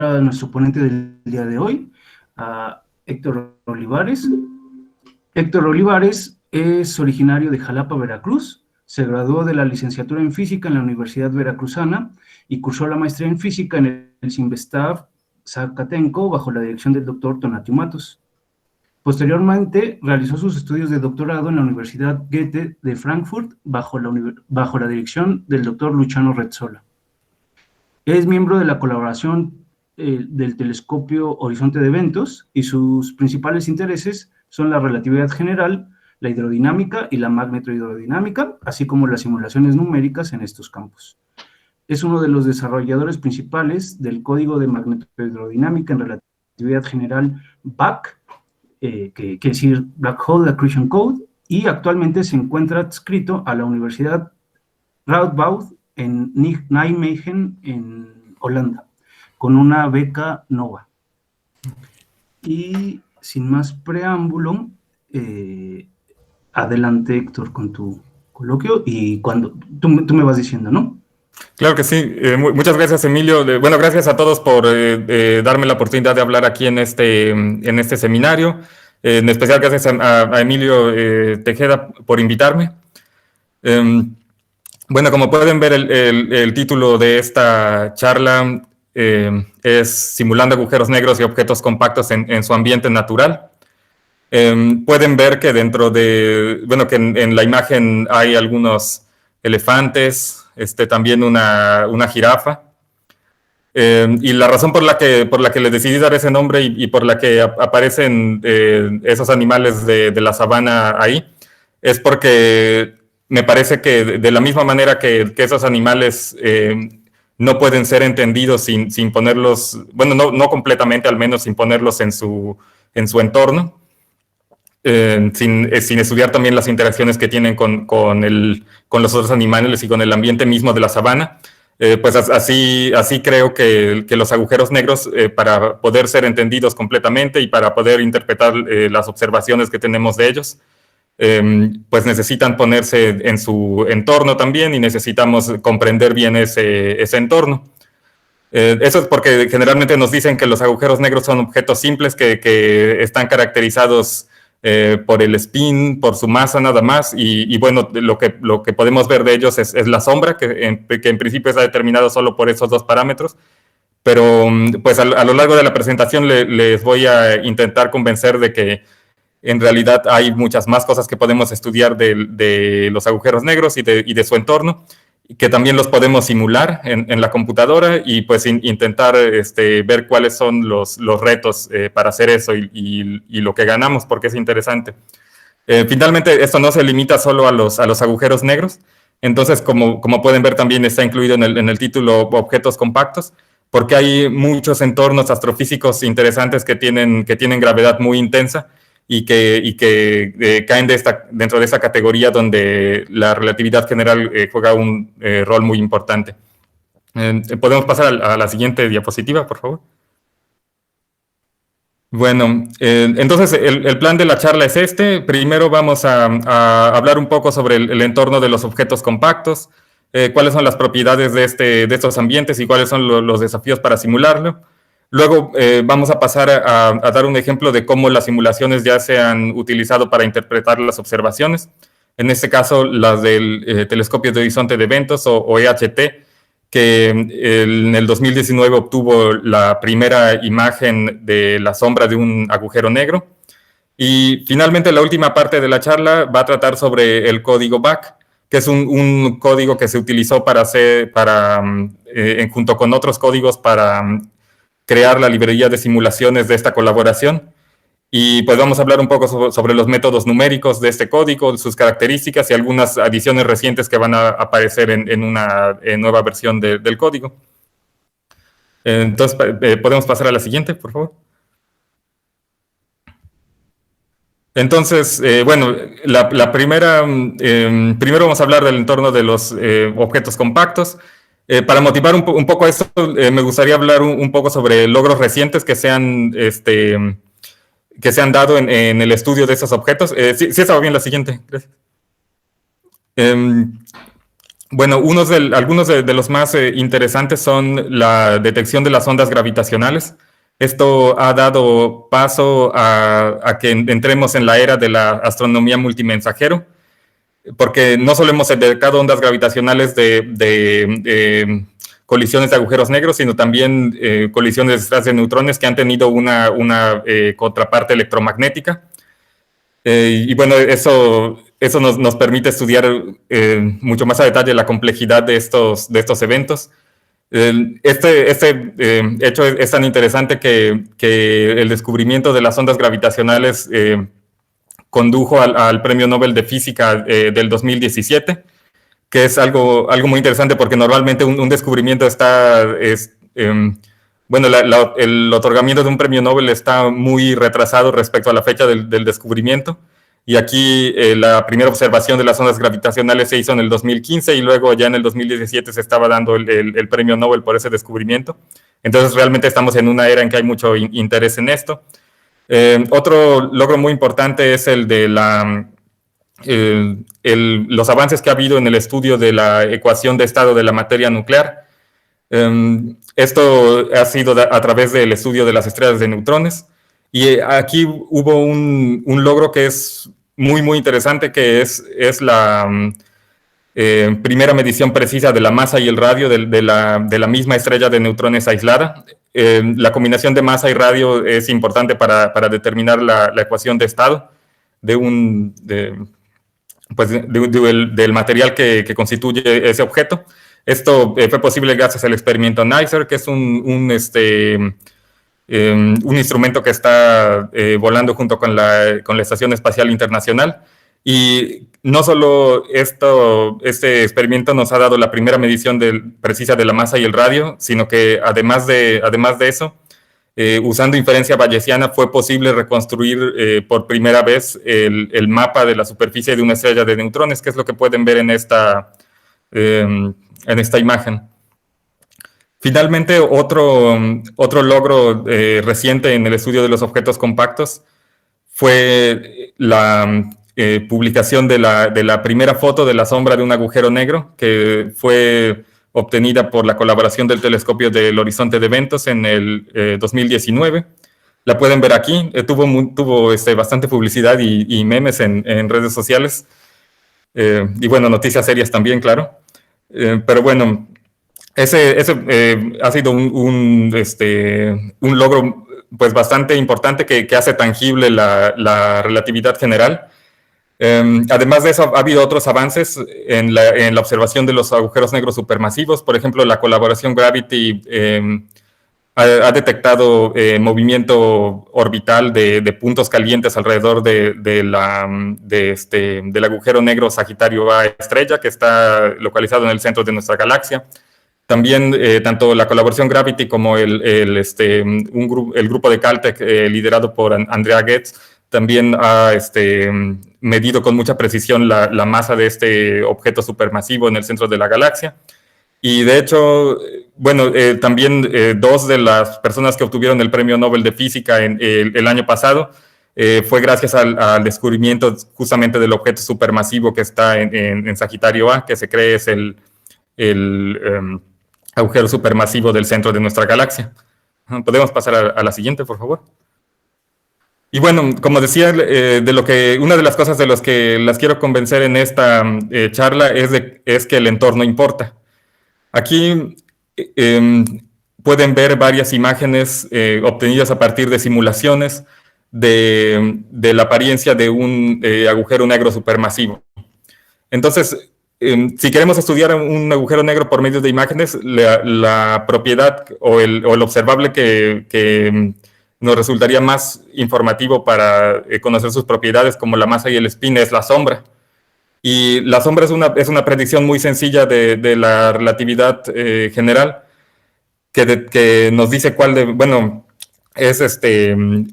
a nuestro ponente del día de hoy, a Héctor Olivares. Héctor Olivares es originario de Jalapa, Veracruz. Se graduó de la licenciatura en física en la Universidad Veracruzana y cursó la maestría en física en el CIMBESTAF Zacatenco bajo la dirección del doctor Tonatiuh Matos. Posteriormente realizó sus estudios de doctorado en la Universidad Goethe de Frankfurt bajo la dirección del doctor Luciano Rezzolla. Es miembro de la colaboración del telescopio Horizonte de Eventos y sus principales intereses son la relatividad general, la hidrodinámica y la magnetohidrodinámica, así como las simulaciones numéricas en estos campos. Es uno de los desarrolladores principales del código de magnetohidrodinámica en relatividad general BAC, que quiere decir Black Hole Accretion Code, y actualmente se encuentra adscrito a la Universidad Radboud en Nijmegen, en Holanda, con una beca NOVA. Y sin más preámbulo, adelante, Héctor, con tu coloquio y cuando tú me vas diciendo, ¿no? Claro que sí. Muchas gracias, Emilio. Bueno, gracias a todos por darme la oportunidad de hablar aquí en este seminario. En especial gracias a Emilio Tejeda por invitarme. Bueno, como pueden ver, el título de esta charla es Simulando agujeros negros y objetos compactos en su ambiente natural. Pueden ver que dentro de, bueno, que en la imagen hay algunos elefantes, también una jirafa. Y la razón por la que les decidí dar ese nombre y por la que aparecen esos animales de la sabana ahí, es porque me parece que de la misma manera que esos animales no pueden ser entendidos sin ponerlos, bueno, no completamente, al menos sin ponerlos en su entorno, sin estudiar también las interacciones que tienen con los otros animales y con el ambiente mismo de la sabana. Pues así creo que los agujeros negros, para poder ser entendidos completamente y para poder interpretar las observaciones que tenemos de ellos, pues necesitan ponerse en su entorno también y necesitamos comprender bien ese entorno. Eso es porque generalmente nos dicen que los agujeros negros son objetos simples que están caracterizados por el spin, por su masa nada más, y bueno, lo que podemos ver de ellos es la sombra, que en principio está determinado solo por esos dos parámetros, pero pues a lo largo de la presentación les voy a intentar convencer de que en realidad hay muchas más cosas que podemos estudiar de los agujeros negros y de su entorno, que también los podemos simular en la computadora y pues intentar ver cuáles son los retos para hacer eso y lo que ganamos, porque es interesante. Finalmente, esto no se limita solo a los agujeros negros. Entonces, como pueden ver, también está incluido en el título objetos compactos, porque hay muchos entornos astrofísicos interesantes que tienen gravedad muy intensa y que caen dentro de esa categoría donde la relatividad general juega un rol muy importante. ¿Podemos pasar a la siguiente diapositiva, por favor? Bueno, entonces el plan de la charla es este. Primero vamos a hablar un poco sobre el entorno de los objetos compactos, cuáles son las propiedades de estos ambientes y cuáles son los desafíos para simularlo. Luego vamos a pasar a dar un ejemplo de cómo las simulaciones ya se han utilizado para interpretar las observaciones. En este caso, las del telescopio de horizonte de eventos o EHT, que en el 2019 obtuvo la primera imagen de la sombra de un agujero negro. Y finalmente la última parte de la charla va a tratar sobre el código BAC, que es un código que se utilizó junto con otros códigos para crear la librería de simulaciones de esta colaboración. Y pues vamos a hablar un poco sobre los métodos numéricos de este código, sus características y algunas adiciones recientes que van a aparecer en una nueva versión del código. Entonces, ¿podemos pasar a la siguiente, por favor? Entonces, bueno, la primera, primero vamos a hablar del entorno de los objetos compactos. Para motivar un poco esto, me gustaría hablar un poco sobre logros recientes que se han dado en el estudio de esos objetos. Sí estaba bien la siguiente, gracias. Bueno, algunos de los más interesantes son la detección de las ondas gravitacionales. Esto ha dado paso a que entremos en la era de la astronomía multimensajero, porque no solo hemos detectado ondas gravitacionales de colisiones de agujeros negros, sino también colisiones de estrellas de neutrones que han tenido una contraparte electromagnética. Y bueno, eso nos permite estudiar mucho más a detalle la complejidad de estos eventos. Este hecho es tan interesante que el descubrimiento de las ondas gravitacionales condujo al Premio Nobel de Física del 2017, que es algo muy interesante porque normalmente un descubrimiento bueno, el otorgamiento de un premio Nobel está muy retrasado respecto a la fecha del descubrimiento. Y aquí la primera observación de las ondas gravitacionales se hizo en el 2015 y luego ya en el 2017 se estaba dando el premio Nobel por ese descubrimiento. Entonces realmente estamos en una era en que hay mucho interés en esto. Otro logro muy importante es el de los avances que ha habido en el estudio de la ecuación de estado de la materia nuclear. Esto ha sido a través del estudio de las estrellas de neutrones. Y aquí hubo un logro que es muy interesante, que es la primera medición precisa de la masa y el radio de la misma estrella de neutrones aislada. La combinación de masa y radio es importante para determinar la ecuación de estado del material que constituye ese objeto. Esto fue posible gracias al experimento NICER, que es un instrumento que está volando junto con la Estación Espacial Internacional. Y no solo este experimento nos ha dado la primera medición precisa de la masa y el radio, sino que además de eso, usando inferencia bayesiana fue posible reconstruir por primera vez el mapa de la superficie de una estrella de neutrones, que es lo que pueden ver en esta imagen. Finalmente, otro logro reciente en el estudio de los objetos compactos fue la publicación de la primera foto de la sombra de un agujero negro, que fue obtenida por la colaboración del telescopio del Horizonte de Eventos en el 2019. La pueden ver aquí. Tuvo bastante publicidad y memes en redes sociales. Y bueno, noticias serias también, claro. Pero bueno, ese ha sido un logro pues bastante importante que hace tangible la relatividad general. Además de eso, ha habido otros avances en la observación de los agujeros negros supermasivos. Por ejemplo, la colaboración Gravity ha detectado movimiento orbital de puntos calientes alrededor del agujero negro Sagitario A estrella, que está localizado en el centro de nuestra galaxia. También tanto la colaboración Gravity como el grupo de Caltech liderado por Andrea Ghez también ha medido con mucha precisión la masa de este objeto supermasivo en el centro de la galaxia. Y de hecho, bueno, también dos de las personas que obtuvieron el Premio Nobel de Física el año pasado fue gracias al descubrimiento justamente del objeto supermasivo que está en Sagitario A, que se cree es el agujero supermasivo del centro de nuestra galaxia. ¿Podemos pasar a la siguiente, por favor? Y bueno, como decía, una de las cosas de las que las quiero convencer en esta charla es que el entorno importa. Aquí pueden ver varias imágenes obtenidas a partir de simulaciones de la apariencia de un agujero negro supermasivo. Entonces, si queremos estudiar un agujero negro por medio de imágenes, la propiedad o el observable que nos resultaría más informativo para conocer sus propiedades como la masa y el spin es la sombra. Y la sombra es una predicción muy sencilla de la relatividad general que nos dice es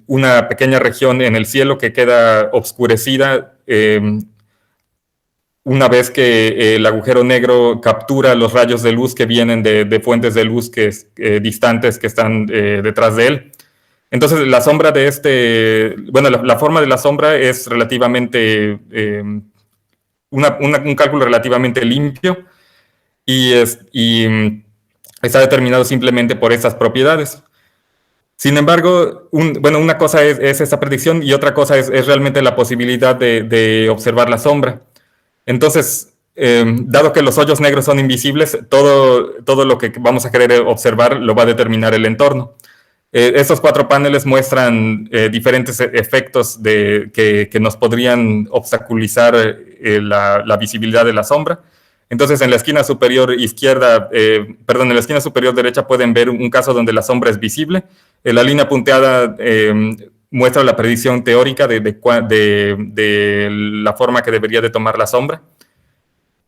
una pequeña región en el cielo que queda obscurecida una vez que el agujero negro captura los rayos de luz que vienen de fuentes de luz distantes que están detrás de él. Entonces, la sombra de la forma de la sombra es relativamente, un cálculo relativamente limpio. y está determinado simplemente por estas propiedades. Sin embargo, una cosa es esta predicción y otra cosa es realmente la posibilidad de observar la sombra. Entonces, dado que los hoyos negros son invisibles, todo lo que vamos a querer observar lo va a determinar el entorno. Estos 4 paneles muestran diferentes efectos que nos podrían obstaculizar la visibilidad de la sombra. Entonces, en la esquina superior izquierda, en la esquina superior derecha pueden ver un caso donde la sombra es visible. La línea punteada muestra la predicción teórica de la forma que debería de tomar la sombra.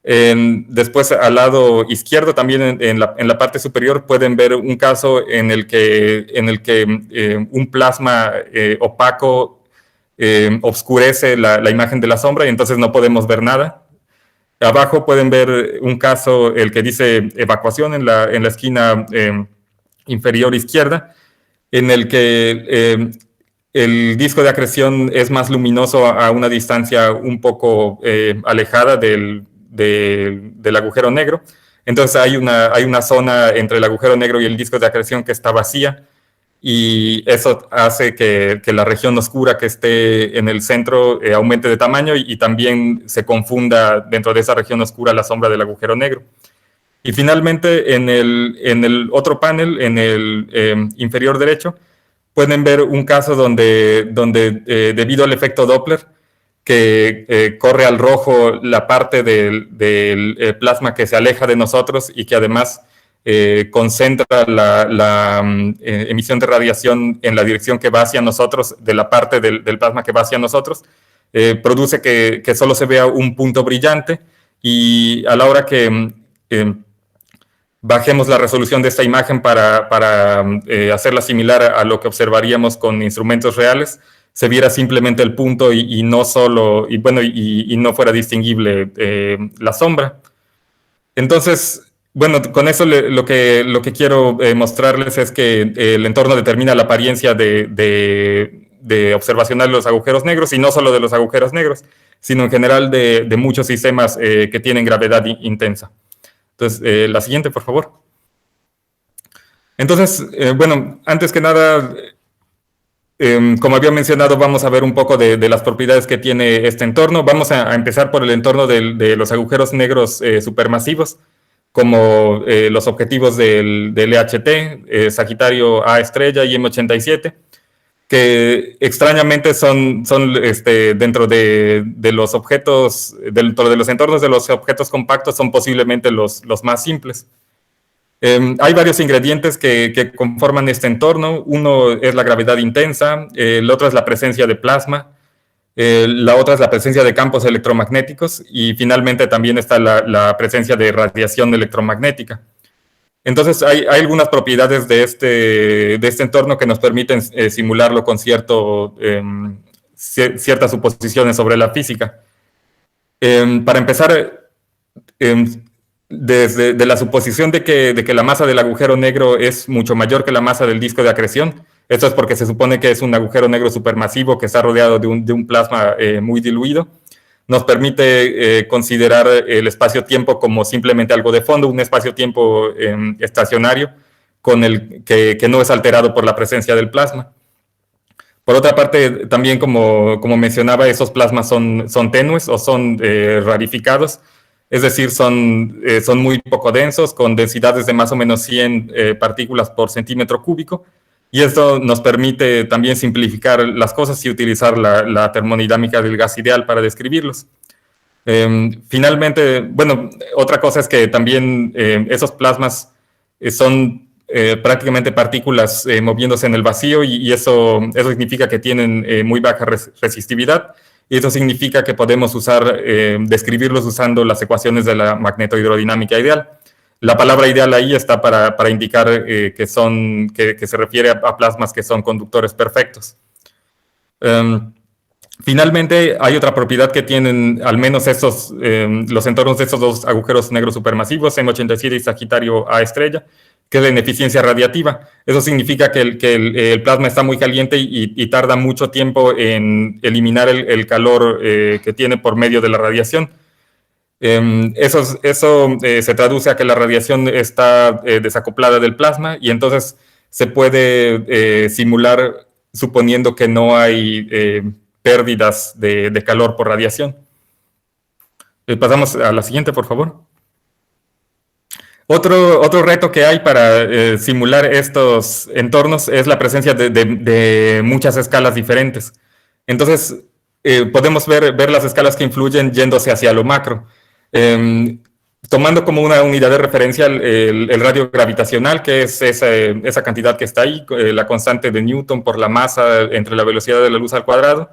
Después, al lado izquierdo, también en la parte superior, pueden ver un caso en el que un plasma opaco oscurece la imagen de la sombra y entonces no podemos ver nada. Abajo pueden ver un caso, el que dice evacuación en la esquina inferior izquierda, en el que el disco de acreción es más luminoso a una distancia un poco alejada del agujero negro. Entonces hay una zona entre el agujero negro y el disco de acreción que está vacía, y eso hace que la región oscura que esté en el centro aumente de tamaño y también se confunda dentro de esa región oscura la sombra del agujero negro. Y finalmente, en el otro panel, en el inferior derecho, pueden ver un caso donde debido al efecto Doppler, que corre al rojo la parte del plasma que se aleja de nosotros y que además concentra la emisión de radiación en la dirección que va hacia nosotros, de la parte del plasma que va hacia nosotros, produce que solo se vea un punto brillante, y a la hora que bajemos la resolución de esta imagen para hacerla similar a lo que observaríamos con instrumentos reales, se viera simplemente el punto y no solo, y no fuera distinguible la sombra. Entonces, bueno, con eso lo que quiero mostrarles es que el entorno determina la apariencia de observacional de los agujeros negros, y no solo de los agujeros negros, sino en general de muchos sistemas que tienen gravedad intensa. Entonces, la siguiente, por favor. Entonces, bueno, antes que nada, como había mencionado, vamos a ver un poco de las propiedades que tiene este entorno. Vamos a empezar por el entorno de los agujeros negros supermasivos, como los objetivos del EHT, Sagitario A estrella y M87, que extrañamente son dentro de los objetos, dentro de los entornos de los objetos compactos, son posiblemente los más simples. Hay varios ingredientes que conforman este entorno. Uno es la gravedad intensa, el otro es la presencia de plasma, la otra es la presencia de campos electromagnéticos, y finalmente también está la presencia de radiación electromagnética. Entonces, hay algunas propiedades de este entorno que nos permiten simularlo con ciertas suposiciones sobre la física. Para empezar, desde la suposición de que la masa del agujero negro es mucho mayor que la masa del disco de acreción. Esto es porque se supone que es un agujero negro supermasivo que está rodeado de un plasma muy diluido. Nos permite considerar el espacio-tiempo como simplemente algo de fondo, un espacio-tiempo estacionario que no es alterado por la presencia del plasma. Por otra parte, también como mencionaba, esos plasmas son tenues o son rarificados, es decir, son muy poco densos, con densidades de más o menos 100 partículas por centímetro cúbico, y esto nos permite también simplificar las cosas y utilizar la termodinámica del gas ideal para describirlos. Finalmente, bueno, otra cosa es que también esos plasmas son prácticamente partículas moviéndose en el vacío, y eso significa que tienen muy baja resistividad, y eso significa que podemos describirlos usando las ecuaciones de la magnetohidrodinámica ideal. La palabra ideal ahí está para indicar que se refiere a plasmas que son conductores perfectos. Finalmente, hay otra propiedad que tienen al menos los entornos de estos dos agujeros negros supermasivos, M87 y Sagitario A estrella, que es la ineficiencia radiativa. Eso significa que el plasma está muy caliente y tarda mucho tiempo en eliminar el calor que tiene por medio de la radiación. Eso se traduce a que la radiación está desacoplada del plasma y entonces se puede simular suponiendo que no hay pérdidas de calor por radiación. Pasamos a la siguiente, por favor. Otro reto que hay para simular estos entornos es la presencia de muchas escalas diferentes. Entonces, podemos ver las escalas que influyen yéndose hacia lo macro. Tomando como una unidad de referencia el radio gravitacional, que es esa cantidad que está ahí, la constante de Newton por la masa entre la velocidad de la luz al cuadrado,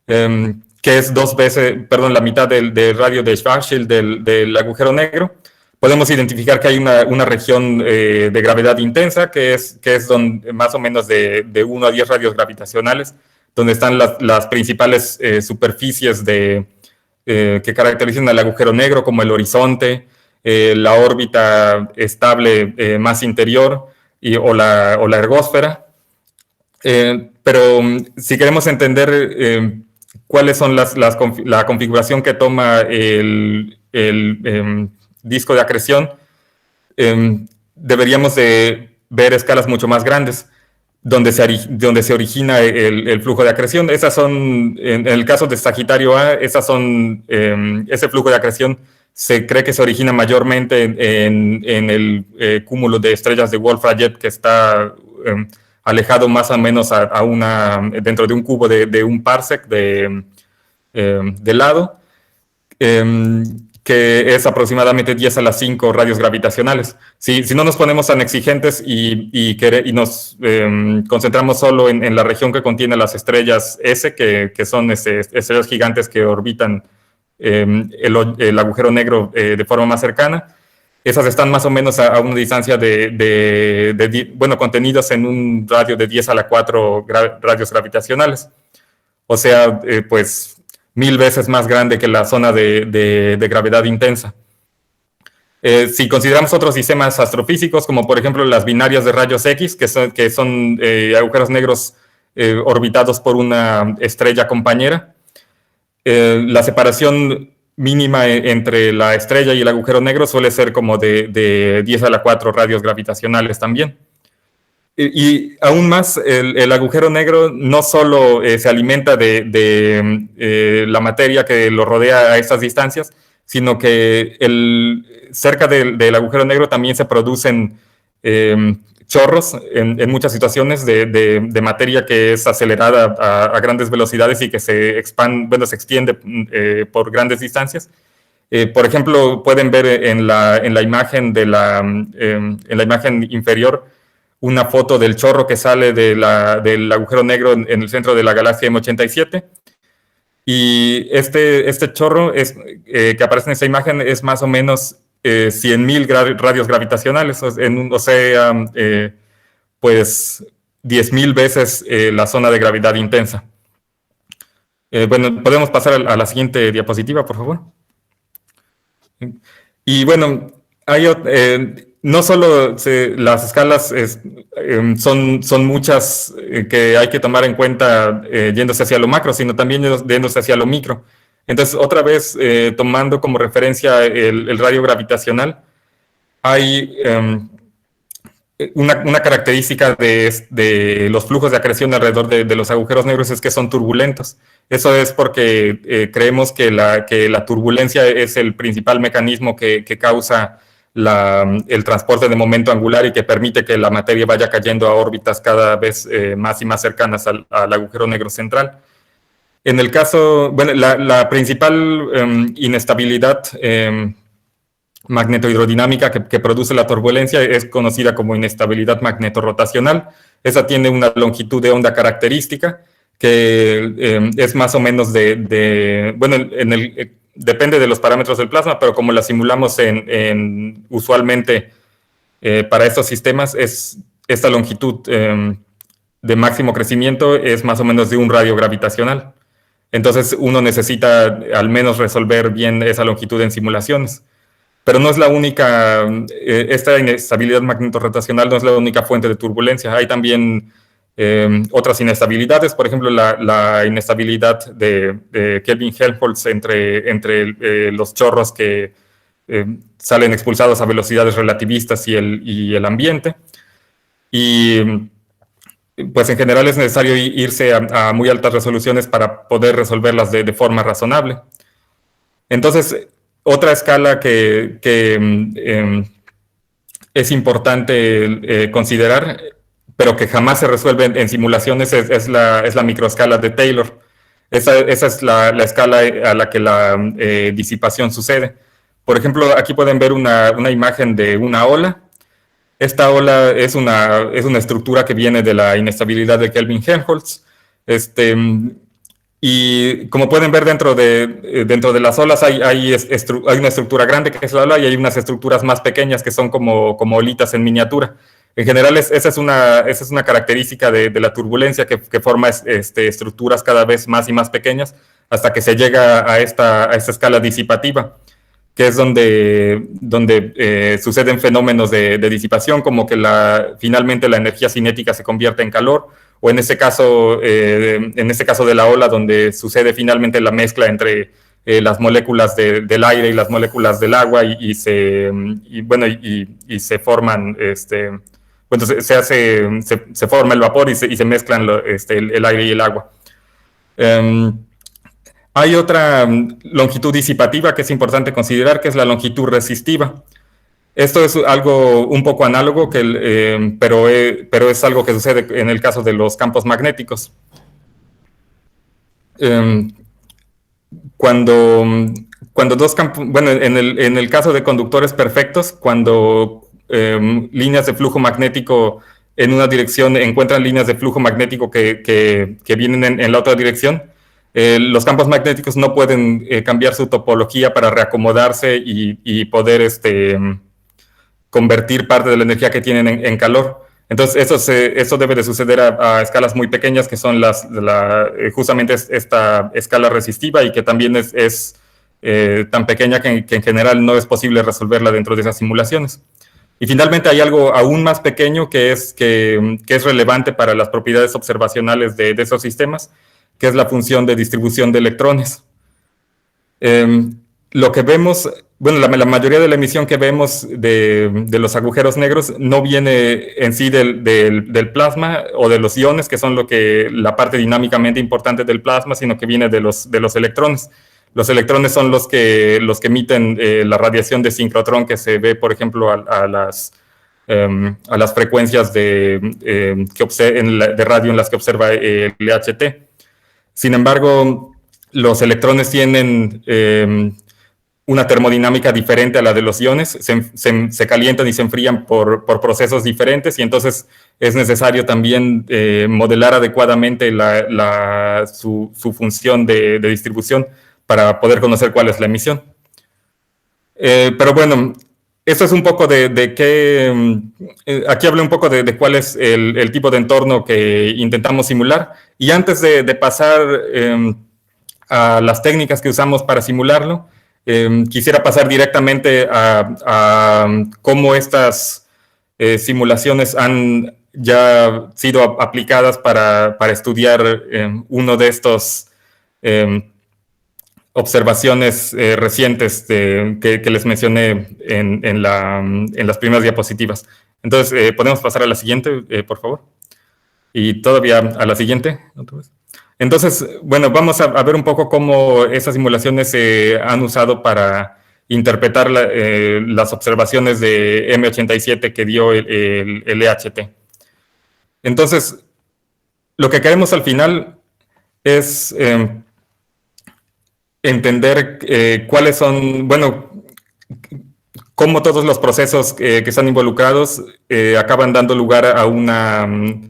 que es la mitad del radio de Schwarzschild del agujero negro. Podemos identificar que hay una región de gravedad intensa, que es donde, más o menos de 1 a 10 radios gravitacionales, donde están las principales superficies que caracterizan al agujero negro, como el horizonte, la órbita estable más interior o la ergósfera. Pero si queremos entender cuáles son la configuración que toma el disco de acreción, deberíamos de ver escalas mucho más grandes, donde se origina el flujo de acreción. Esas son, en el caso de Sagitario A, ese flujo de acreción se cree que se origina mayormente en el cúmulo de estrellas de Wolf-Rayet, que está alejado más o menos dentro de un cubo de un parsec de lado, que es aproximadamente 10 a la 5 radios gravitacionales. Si no nos ponemos tan exigentes y nos concentramos solo en la región que contiene las estrellas S, que son estrellas gigantes que orbitan el agujero negro de forma más cercana, esas están más o menos a una distancia contenidos en un radio de 10 a la 4 radios gravitacionales. O sea, pues 1000 veces más grande que la zona de gravedad intensa. Si consideramos otros sistemas astrofísicos, como por ejemplo las binarias de rayos X, que son agujeros negros orbitados por una estrella compañera, la separación mínima entre la estrella y el agujero negro suele ser como de 10 a la 4 radios gravitacionales también. Y aún más, el agujero negro no solo se alimenta de la materia que lo rodea a estas distancias, sino que cerca del agujero negro también se producen chorros en muchas situaciones de materia que es acelerada a grandes velocidades y que se extiende por grandes distancias. Por ejemplo, pueden ver en la imagen en la imagen inferior una foto del chorro que sale del agujero negro en el centro de la galaxia M87. Y este chorro que aparece en esta imagen es más o menos 100.000 radios gravitacionales, o sea, pues 10.000 veces la zona de gravedad intensa. Podemos pasar a la siguiente diapositiva, por favor. Y bueno, no solo las escalas son muchas que hay que tomar en cuenta yéndose hacia lo macro, sino también yéndose hacia lo micro. Entonces, otra vez, tomando como referencia el radio gravitacional, hay una característica de los flujos de acreción alrededor de los agujeros negros es que son turbulentos. Eso es porque creemos que la turbulencia es el principal mecanismo que causa el transporte de momento angular y que permite que la materia vaya cayendo a órbitas cada vez más y más cercanas al agujero negro central. En el caso, la principal inestabilidad magnetohidrodinámica que produce la turbulencia es conocida como inestabilidad magnetorrotacional. Esa tiene una longitud de onda característica que es más o menos depende de los parámetros del plasma, pero como la simulamos usualmente para estos sistemas, esta longitud de máximo crecimiento es más o menos de un radio gravitacional. Entonces uno necesita al menos resolver bien esa longitud en simulaciones. Pero no es la única, esta inestabilidad magnetorrotacional no es la única fuente de turbulencia. Hay también otras inestabilidades, por ejemplo, la inestabilidad de Kelvin-Helmholtz entre los chorros que salen expulsados a velocidades relativistas y el ambiente. Y pues en general es necesario irse a muy altas resoluciones para poder resolverlas de forma razonable. Entonces, otra escala que es importante considerar, pero que jamás se resuelve en simulaciones, es la microescala de Taylor. Esa es la escala a la que la disipación sucede. Por ejemplo, aquí pueden ver una imagen de una ola. Esta ola es una estructura que viene de la inestabilidad de Kelvin-Helmholtz. Y como pueden ver, dentro de las olas hay una estructura grande que es la ola y hay unas estructuras más pequeñas que son como olitas en miniatura. En general, esa es una característica de la turbulencia que forma estructuras cada vez más y más pequeñas hasta que se llega a esta escala disipativa, que es donde suceden fenómenos de disipación, como que finalmente la energía cinética se convierte en calor, o en este caso de la ola, donde sucede finalmente la mezcla entre las moléculas del aire y las moléculas del agua y se forman, bueno, se forma el vapor y se mezclan el aire y el agua. Hay otra longitud disipativa que es importante considerar, que es la longitud resistiva. Esto es algo un poco análogo, pero es algo que sucede en el caso de los campos magnéticos. Cuando dos campos, bueno, en el caso de conductores perfectos, cuando líneas de flujo magnético en una dirección encuentran líneas de flujo magnético que vienen en la otra dirección, los campos magnéticos no pueden cambiar su topología para reacomodarse y poder convertir parte de la energía que tienen en calor. Entonces, eso debe de suceder a escalas muy pequeñas, que son justamente esta escala resistiva, y que también es tan pequeña que en general no es posible resolverla dentro de esas simulaciones. Y finalmente hay algo aún más pequeño que es relevante para las propiedades observacionales de esos sistemas, que es la función de distribución de electrones. Lo que vemos, bueno, la mayoría de la emisión que vemos de los agujeros negros no viene en sí del plasma o de los iones, que son la parte dinámicamente importante del plasma, sino que viene de los electrones. Los electrones son los que emiten la radiación de sincrotrón que se ve, por ejemplo, a las frecuencias de radio en las que observa el LHT. Sin embargo, los electrones tienen una termodinámica diferente a la de los iones, se calientan y se enfrían por procesos diferentes, y entonces es necesario también modelar adecuadamente su función de distribución para poder conocer cuál es la emisión. Pero bueno, esto es un poco de qué... aquí hablé un poco de cuál es el tipo de entorno que intentamos simular, y antes de pasar a las técnicas que usamos para simularlo, quisiera pasar directamente a cómo estas simulaciones han ya sido aplicadas para estudiar uno de estos observaciones recientes que les mencioné en las primeras diapositivas. Entonces, ¿podemos pasar a la siguiente, por favor? Y todavía a la siguiente, otra vez. Entonces, bueno, vamos a ver un poco cómo esas simulaciones se han usado para interpretar las observaciones de M87 que dio el LHT. Entonces, lo que queremos al final es entender cuáles son, bueno, cómo todos los procesos que están involucrados acaban dando lugar a un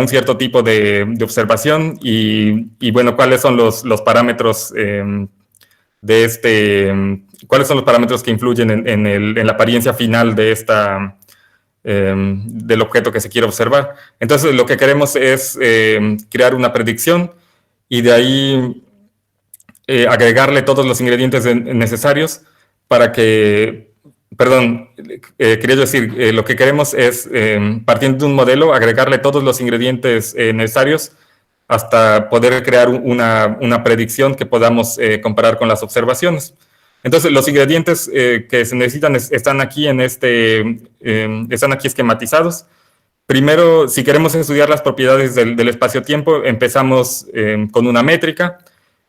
cierto tipo de observación, y bueno, cuáles son los parámetros cuáles son los parámetros que influyen en la apariencia final del objeto que se quiere observar. Entonces, lo que queremos es crear una predicción y de ahí agregarle todos los ingredientes necesarios para que Perdón, quería decir, lo que queremos es, partiendo de un modelo, agregarle todos los ingredientes necesarios hasta poder crear una predicción que podamos comparar con las observaciones. Entonces, los ingredientes que se necesitan están aquí están aquí esquematizados. Primero, si queremos estudiar las propiedades del espacio-tiempo, empezamos con una métrica.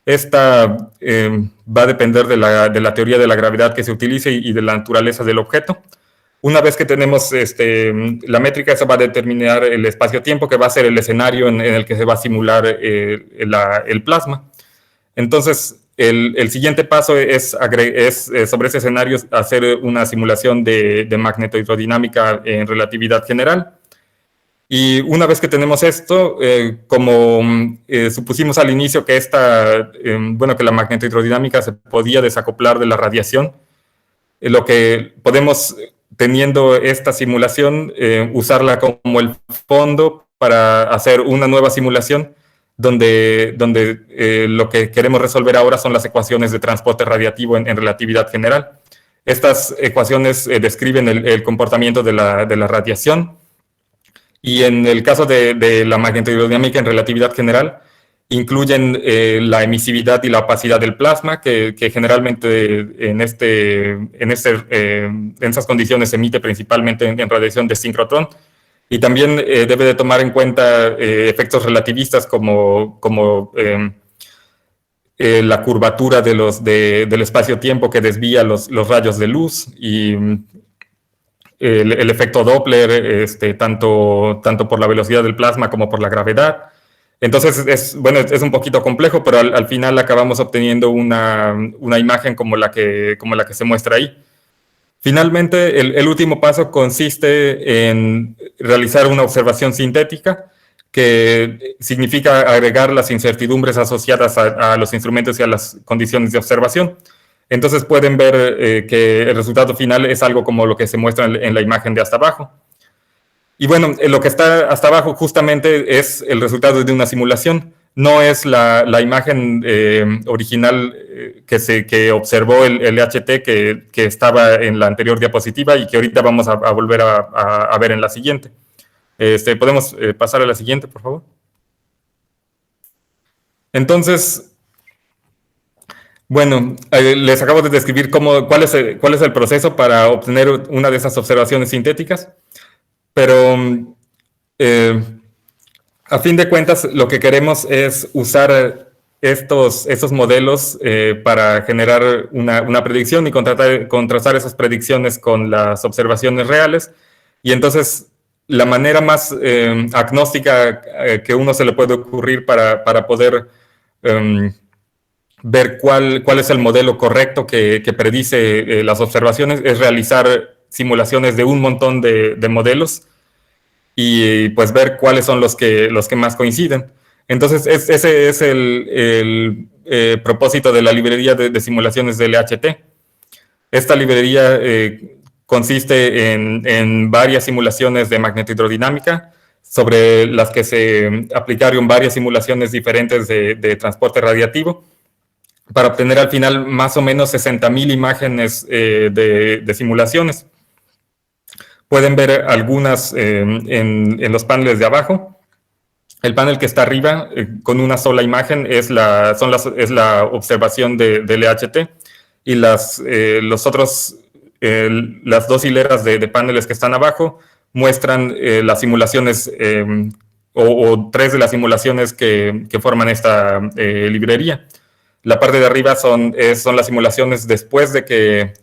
Esta va a depender de la teoría de la gravedad que se utilice y de la naturaleza del objeto. Una vez que tenemos la métrica, eso va a determinar el espacio-tiempo, que va a ser el escenario en el que se va a simular el plasma. Entonces, el siguiente paso es sobre ese escenario hacer una simulación de magnetohidrodinámica en relatividad general. Y una vez que tenemos esto, como supusimos al inicio que que la magnetohidrodinámica se podía desacoplar de la radiación, lo que podemos, teniendo esta simulación, usarla como el fondo para hacer una nueva simulación donde lo que queremos resolver ahora son las ecuaciones de transporte radiativo en relatividad general. Estas ecuaciones describen el comportamiento de la radiación, y en el caso de la magnetohidrodinámica en relatividad general, incluyen la emisividad y la opacidad del plasma, que generalmente en esas condiciones se emite principalmente en radiación de síncrotrón. Y también debe de tomar en cuenta efectos relativistas como la curvatura del espacio-tiempo que desvía los rayos de luz, y el efecto Doppler, tanto por la velocidad del plasma como por la gravedad. Entonces, es un poquito complejo, pero al final acabamos obteniendo una imagen como la que se muestra ahí. Finalmente, el último paso consiste en realizar una observación sintética, que significa agregar las incertidumbres asociadas a los instrumentos y a las condiciones de observación. Entonces pueden ver que el resultado final es algo como lo que se muestra en la imagen de hasta abajo. Y bueno, lo que está hasta abajo justamente es el resultado de una simulación. No es la imagen original que observó el LHT que estaba en la anterior diapositiva y que ahorita vamos a volver a ver en la siguiente. ¿Podemos pasar a la siguiente, por favor? Entonces, bueno, les acabo de describir cuál es el proceso para obtener una de esas observaciones sintéticas, pero a fin de cuentas lo que queremos es usar estos modelos para generar una predicción y contrastar esas predicciones con las observaciones reales. Y entonces la manera más agnóstica que uno se le puede ocurrir para poder ver cuál es el modelo correcto que predice las observaciones es realizar simulaciones de un montón de modelos y pues ver cuáles son los que más coinciden. Entonces, ese es el propósito de la librería de simulaciones de LHT. Esta librería consiste en varias simulaciones de magnetohidrodinámica, sobre las que se aplicaron varias simulaciones diferentes de transporte radiativo, para obtener al final más o menos 60,000 imágenes de simulaciones. Pueden ver algunas en los paneles de abajo. El panel que está arriba, con una sola imagen, es la observación de LHT, y las dos hileras de paneles que están abajo muestran las simulaciones, o tres de las simulaciones que forman esta librería. La parte de arriba son las simulaciones después de que...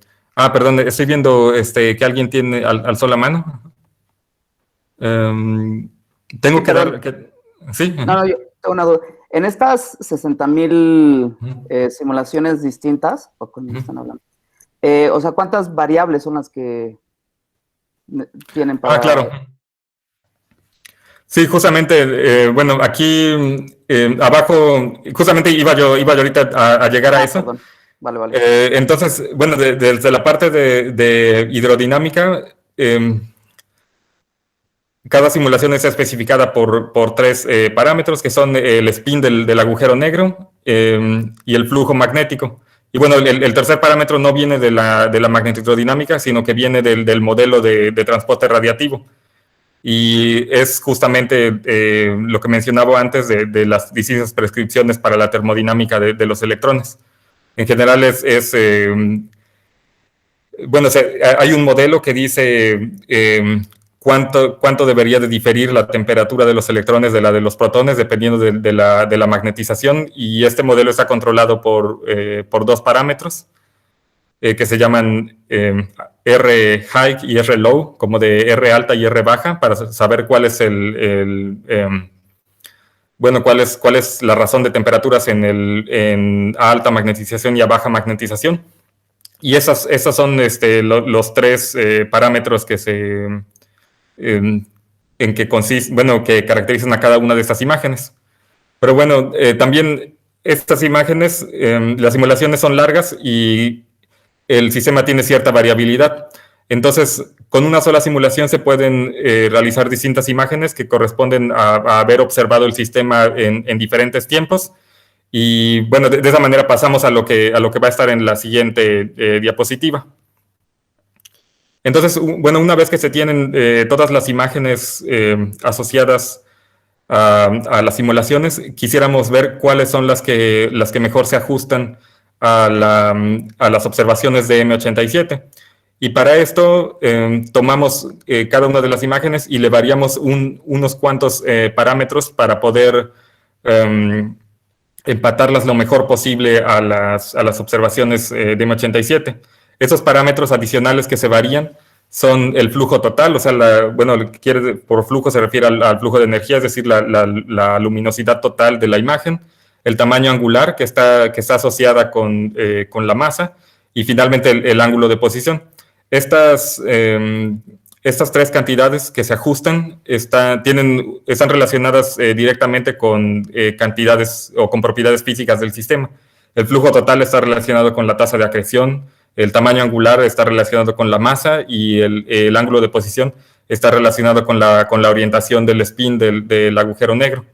perdón, estoy viendo que alguien alzó la mano. Tengo que dar... ¿Sí? No, yo tengo una duda. En estas 60,000 simulaciones distintas, ¿o con quién están hablando? O sea, ¿cuántas variables son las que tienen para...? Claro. Sí, justamente, bueno, aquí abajo, justamente iba yo ahorita a llegar a eso. Perdón. Vale. Entonces, bueno, desde la parte de hidrodinámica, cada simulación está especificada por tres parámetros, que son el spin del agujero negro y el flujo magnético. Y bueno, el tercer parámetro no viene de la magnetodinámica, sino que viene del modelo de transporte radiativo. Y es justamente lo que mencionaba antes de las distintas prescripciones para la termodinámica de los electrones. En general bueno, hay un modelo que dice cuánto debería de diferir la temperatura de los electrones de la de los protones dependiendo de la magnetización, y este modelo está controlado por dos parámetros que se llaman R high y R low, como de R alta y R baja, para saber cuál es bueno, cuál es la razón de temperaturas en a alta magnetización y a baja magnetización. Y esas son los tres parámetros que en que consiste, bueno, que caracterizan a cada una de estas imágenes. Pero bueno, también estas imágenes, las simulaciones son largas y el sistema tiene cierta variabilidad. Entonces, con una sola simulación se pueden realizar distintas imágenes que corresponden a haber observado el sistema en diferentes tiempos. Y bueno, de esa manera pasamos a lo que va a estar en la siguiente diapositiva. Entonces, bueno, una vez que se tienen todas las imágenes asociadas a las simulaciones, quisiéramos ver cuáles son las que mejor se ajustan a las observaciones de M87. Y para esto tomamos cada una de las imágenes y le variamos unos cuantos parámetros para poder empatarlas lo mejor posible a las observaciones de M87. Esos parámetros adicionales que se varían son el flujo total, o sea, bueno, lo que quiere por flujo se refiere al flujo de energía, es decir, la luminosidad total de la imagen, el tamaño angular que está asociada con la masa, y finalmente el ángulo de posición. Estas tres cantidades que se ajustan están relacionadas directamente con cantidades o con propiedades físicas del sistema. El flujo total está relacionado con la tasa de acreción, el tamaño angular está relacionado con la masa y el ángulo de posición está relacionado con la orientación del spin del agujero negro.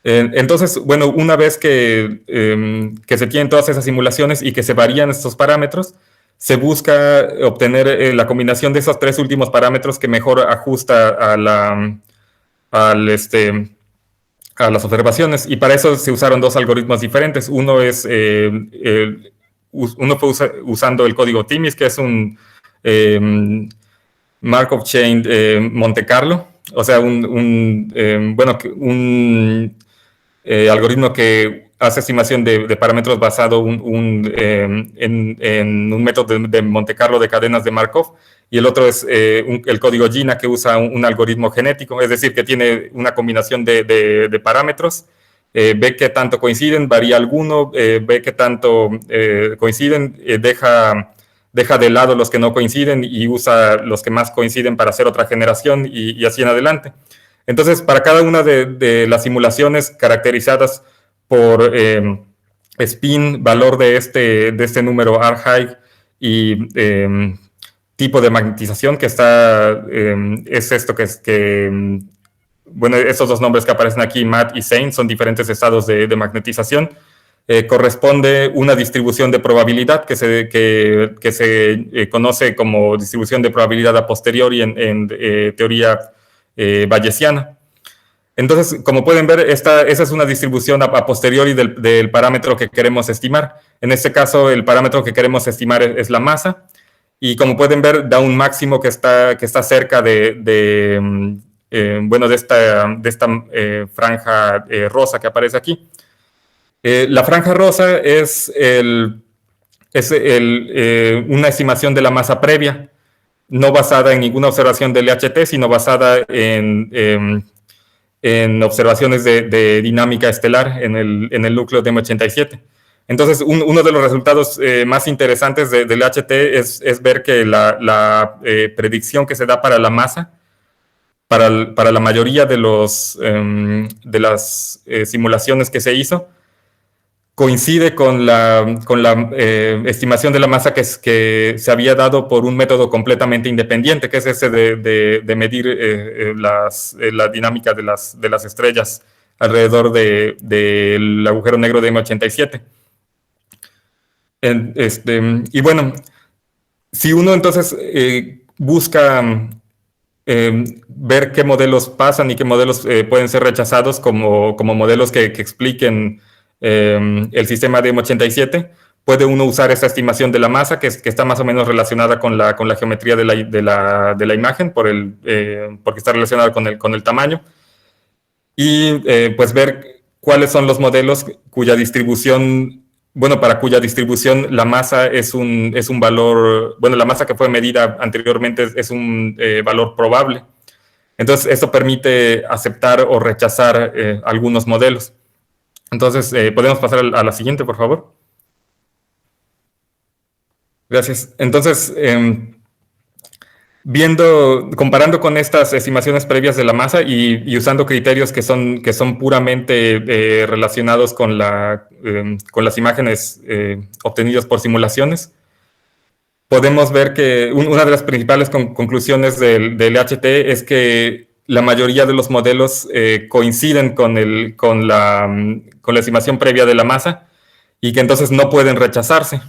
Entonces, bueno, una vez que se tienen todas esas simulaciones y que se varían estos parámetros, se busca obtener la combinación de esos tres últimos parámetros que mejor ajusta a las observaciones. Y para eso se usaron dos algoritmos diferentes. Uno fue usando el código TIMIS, que es un Markov Chain Monte Carlo, o sea, un algoritmo que hace estimación de parámetros basado en un método de Monte Carlo de cadenas de Markov, y el otro es el código GINA, que usa un algoritmo genético, es decir, que tiene una combinación de parámetros, ve qué tanto coinciden, varía alguno, ve qué tanto coinciden, deja de lado los que no coinciden y usa los que más coinciden para hacer otra generación y así en adelante. Entonces, para cada una de las simulaciones caracterizadas por spin, valor de este número R high y tipo de magnetización que está, es esto bueno, estos dos nombres que aparecen aquí, MAT y SANE, son diferentes estados de magnetización. Corresponde una distribución de probabilidad que se conoce como distribución de probabilidad a posteriori en teoría bayesiana. Entonces, como pueden ver, esa es una distribución a posteriori del parámetro que queremos estimar. En este caso, el parámetro que queremos estimar es la masa, y como pueden ver, da un máximo que está cerca de esta franja rosa que aparece aquí. La franja rosa es una estimación de la masa previa, no basada en ninguna observación del LHT, sino basada en observaciones de dinámica estelar en el núcleo de M87. Entonces, uno de los resultados más interesantes del LHT es ver que la predicción que se da para la masa, para la mayoría de las simulaciones que se hizo, coincide con la estimación de la masa que se había dado por un método completamente independiente, que es ese de medir la dinámica de las estrellas alrededor del agujero negro de M87. Y bueno, si uno entonces busca ver qué modelos pasan y qué modelos pueden ser rechazados como modelos que expliquen el sistema de M87, puede uno usar esta estimación de la masa que está más o menos relacionada con la geometría de la imagen porque está relacionada con el tamaño, y pues ver cuáles son los modelos cuya distribución, bueno, para cuya distribución la masa es un valor, bueno, la masa que fue medida anteriormente es un valor probable. Entonces, esto permite aceptar o rechazar algunos modelos. Entonces, ¿podemos pasar a la siguiente, por favor? Gracias. Entonces, comparando con estas estimaciones previas de la masa y usando criterios que son puramente relacionados con las imágenes obtenidas por simulaciones, podemos ver que una de las principales conclusiones del LHT es que la mayoría de los modelos coinciden con la estimación previa de la masa y que entonces no pueden rechazarse.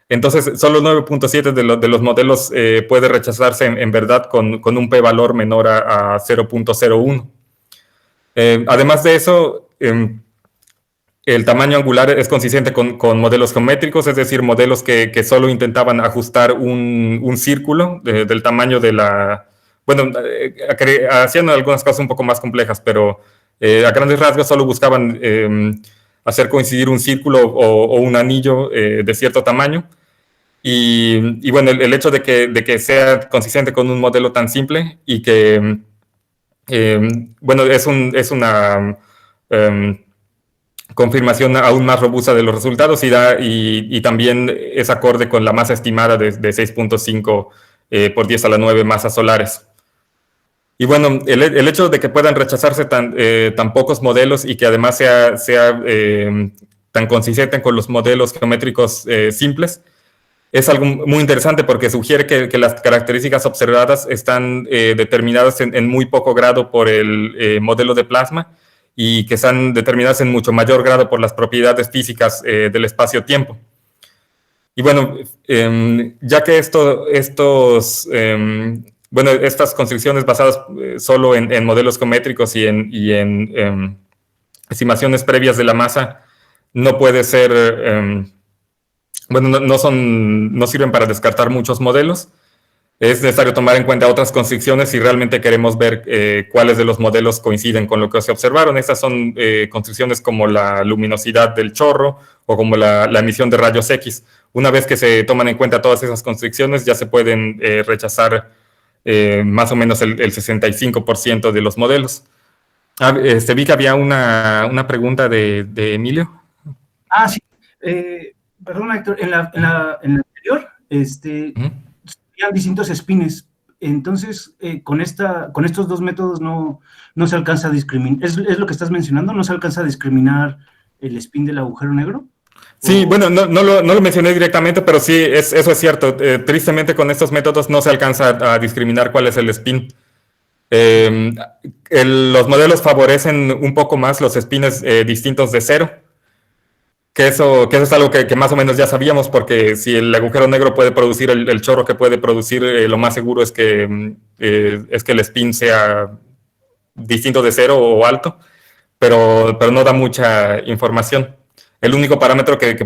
Entonces, solo 9.7 de los modelos puede rechazarse en verdad con un p-valor menor a 0.01. Además de eso, el tamaño angular es consistente con modelos geométricos, es decir, modelos que solo intentaban ajustar un círculo del tamaño de la... Bueno, hacían algunas cosas un poco más complejas, pero a grandes rasgos solo buscaban hacer coincidir un círculo o un anillo de cierto tamaño. Y bueno, el hecho de que sea consistente con un modelo tan simple y que, bueno, es una confirmación aún más robusta de los resultados y también es acorde con la masa estimada de 6.5 por 10 a la 9 masas solares. Y bueno, el hecho de que puedan rechazarse tan pocos modelos y que además sea tan consistente con los modelos geométricos simples, es algo muy interesante porque sugiere que las características observadas están determinadas en muy poco grado por el modelo de plasma y que están determinadas en mucho mayor grado por las propiedades físicas del espacio-tiempo. Y bueno, ya que estas construcciones basadas solo en modelos geométricos y en estimaciones previas de la masa no puede ser... bueno, no sirven para descartar muchos modelos. Es necesario tomar en cuenta otras constricciones si realmente queremos ver cuáles de los modelos coinciden con lo que se observaron. Estas son constricciones como la luminosidad del chorro o como la emisión de rayos X. Una vez que se toman en cuenta todas esas constricciones, ya se pueden rechazar más o menos el 65% de los modelos. Vi que había una pregunta de Emilio. Ah, sí. Perdón, Héctor, en la anterior, había distintos spins. Entonces, con estos dos métodos no se alcanza a discriminar. ¿Es lo que estás mencionando? ¿No se alcanza a discriminar el spin del agujero negro? Sí, bueno, no lo mencioné directamente, pero sí, eso es cierto. Tristemente, con estos métodos no se alcanza a discriminar cuál es el spin. Los modelos favorecen un poco más los spins distintos de cero. Que eso es algo que más o menos ya sabíamos, porque si el agujero negro puede producir el chorro que puede producir, lo más seguro es que el spin sea distinto de cero o alto, pero no da mucha información. El único parámetro que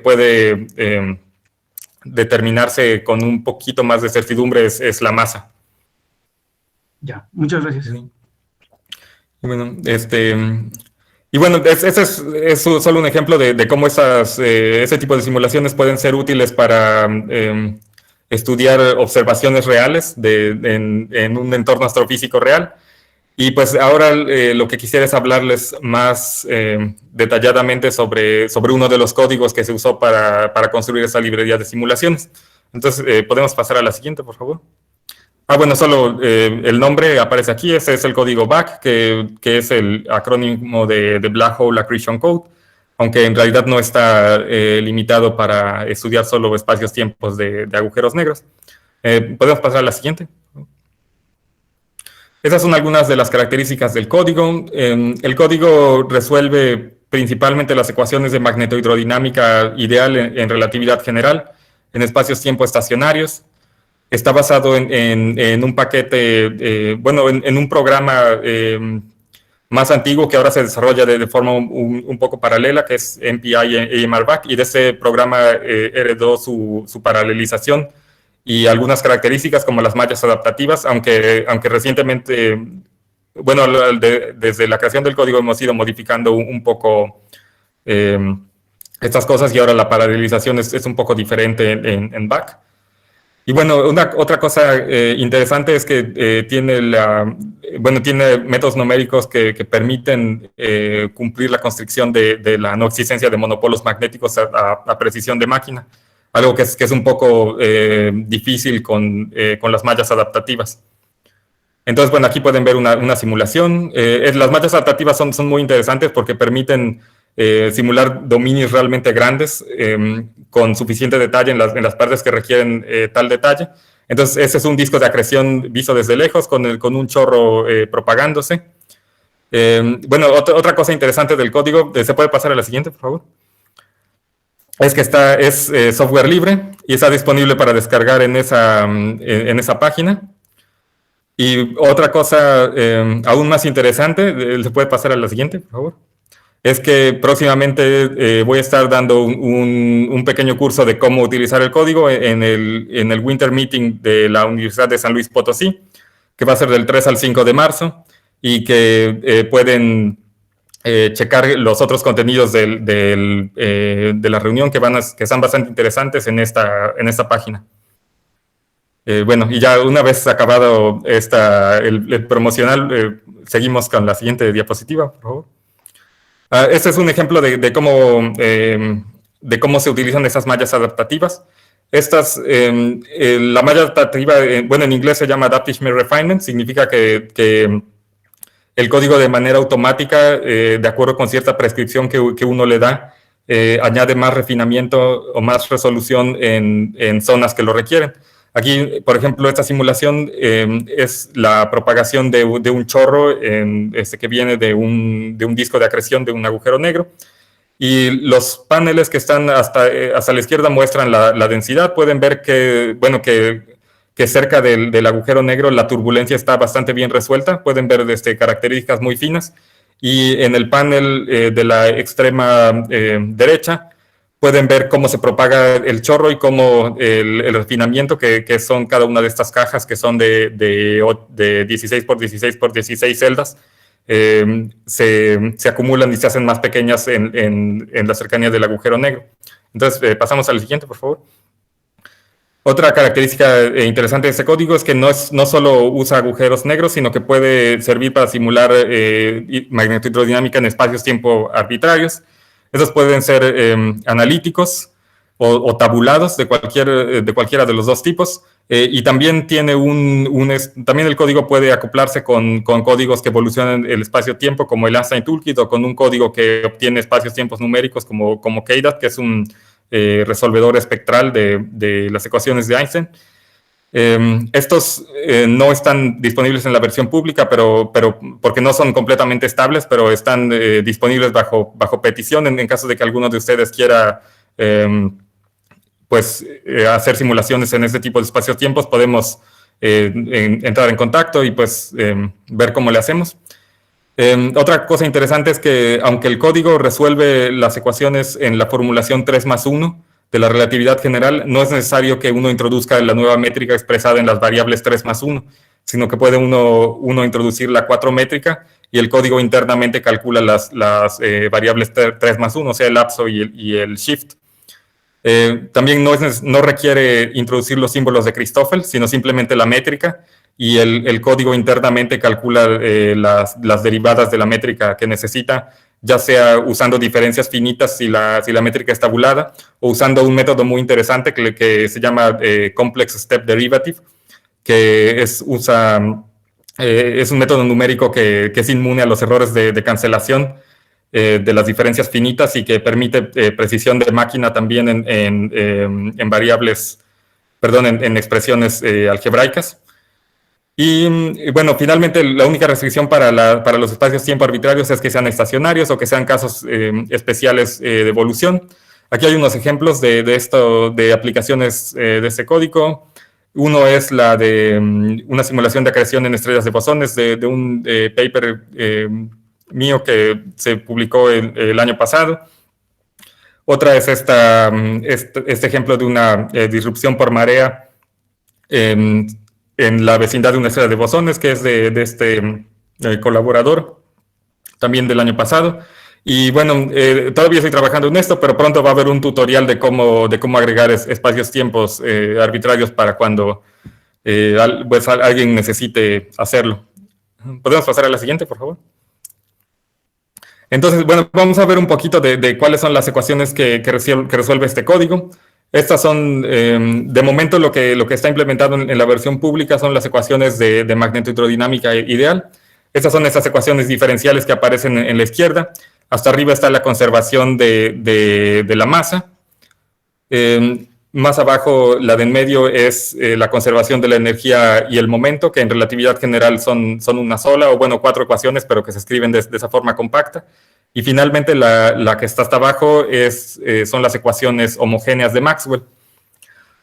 puede determinarse con un poquito más de certidumbre es la masa. Ya, muchas gracias. Sí. Bueno, y bueno, ese es solo un ejemplo de cómo ese tipo de simulaciones pueden ser útiles para estudiar observaciones reales en un entorno astrofísico real. Y pues ahora lo que quisiera es hablarles más detalladamente sobre uno de los códigos que se usó para construir esa librería de simulaciones. Entonces, ¿podemos pasar a la siguiente, por favor? Bueno, solo el nombre aparece aquí. Ese es el código BAC, que es el acrónimo de Black Hole Accretion Code, aunque en realidad no está limitado para estudiar solo espacios-tiempos de agujeros negros. ¿Podemos pasar a la siguiente? Esas son algunas de las características del código. El código resuelve principalmente las ecuaciones de magnetohidrodinámica ideal en relatividad general, en espacios-tiempo estacionarios. Está basado en un paquete, en un programa más antiguo que ahora se desarrolla de forma un poco paralela, que es MPI y AMRBAC, y de ese programa heredó su paralelización y algunas características como las mallas adaptativas, aunque recientemente, desde la creación del código hemos ido modificando un poco estas cosas, y ahora la paralelización es un poco diferente en BAC. Y bueno, otra cosa interesante es que tiene métodos numéricos que permiten cumplir la constricción de la no existencia de monopolos magnéticos a precisión de máquina, algo que es un poco difícil con las mallas adaptativas. Entonces, bueno, aquí pueden ver una simulación. Las mallas adaptativas son muy interesantes porque permiten simular dominios realmente grandes con suficiente detalle en las partes que requieren tal detalle. Entonces, ese es un disco de acreción visto desde lejos con un chorro propagándose. Otra cosa interesante del código, ¿se puede pasar a la siguiente, por favor? Es que es software libre y está disponible para descargar en esa página. Y otra cosa aún más interesante, ¿se puede pasar a la siguiente, por favor? Es que próximamente voy a estar dando un pequeño curso de cómo utilizar el código en el Winter Meeting de la Universidad de San Luis Potosí, que va a ser del 3 al 5 de marzo, y que pueden checar los otros contenidos de la reunión que están bastante interesantes en esta página. Y ya una vez acabado el promocional, seguimos con la siguiente diapositiva, por favor. Este es un ejemplo de cómo se utilizan esas mallas adaptativas. La malla adaptativa, en inglés se llama Adaptive Mesh Refinement, significa que el código de manera automática, de acuerdo con cierta prescripción que uno le da, añade más refinamiento o más resolución en zonas que lo requieren. Aquí, por ejemplo, esta simulación es la propagación de un chorro que viene de un disco de acreción de un agujero negro. Y los paneles que están hasta la izquierda muestran la densidad. Pueden ver que cerca del agujero negro la turbulencia está bastante bien resuelta. Pueden ver características muy finas. Y en el panel de la extrema derecha, pueden ver cómo se propaga el chorro y cómo el refinamiento, que son cada una de estas cajas, que son de 16 por 16 por 16 celdas, se acumulan y se hacen más pequeñas en la cercanía del agujero negro. Entonces, pasamos al siguiente, por favor. Otra característica interesante de este código es que no solo usa agujeros negros, sino que puede servir para simular magnetohidrodinámica en espacios-tiempo arbitrarios. Esos pueden ser analíticos o tabulados de cualquiera de los dos tipos. Y también también el código puede acoplarse con códigos que evolucionan el espacio-tiempo, como el Einstein Toolkit, o con un código que obtiene espacios-tiempos numéricos, como KDAT, que es un resolvedor espectral de las ecuaciones de Einstein. Estos no están disponibles en la versión pública, pero porque no son completamente estables, pero están disponibles bajo petición en caso de que alguno de ustedes quiera hacer simulaciones en este tipo de espacios-tiempos. Podemos entrar en contacto y ver cómo le hacemos. Otra cosa interesante es que aunque el código resuelve las ecuaciones en la formulación 3+1 de la relatividad general, no es necesario que uno introduzca la nueva métrica expresada en las variables 3+1, sino que puede uno introducir la 4 métrica y el código internamente calcula las variables 3+1, o sea, el lapso y el shift. También no requiere introducir los símbolos de Christoffel, sino simplemente la métrica, y el código internamente calcula las derivadas de la métrica que necesita, ya sea usando diferencias finitas si la métrica es tabulada, o usando un método muy interesante que se llama Complex Step Derivative, que es un método numérico que es inmune a los errores de cancelación de las diferencias finitas, y que permite precisión de máquina también en variables, en expresiones algebraicas. Y bueno, finalmente la única restricción para los espacios-tiempo arbitrarios es que sean estacionarios o que sean casos especiales de evolución. Aquí hay unos ejemplos de aplicaciones de este código. Uno es la de una simulación de acreción en estrellas de bosones de un paper mío que se publicó el año pasado. Otra es este ejemplo de una disrupción por marea en la vecindad de una estrella de bosones, que es de este colaborador, también del año pasado. Y bueno, todavía estoy trabajando en esto, pero pronto va a haber un tutorial de cómo agregar espacios-tiempos arbitrarios para cuando alguien necesite hacerlo. ¿Podemos pasar a la siguiente, por favor? Entonces, bueno, vamos a ver un poquito de cuáles son las ecuaciones que resuelve este código. Estas son, de momento, lo que está implementado en la versión pública son las ecuaciones de magnetohidrodinámica ideal. Estas son esas ecuaciones diferenciales que aparecen en la izquierda. Hasta arriba está la conservación de la masa. Más abajo, la de en medio es la conservación de la energía y el momento, que en relatividad general son una sola, o bueno, 4 ecuaciones, pero que se escriben de esa forma compacta. Y finalmente, la que está hasta abajo son las ecuaciones homogéneas de Maxwell.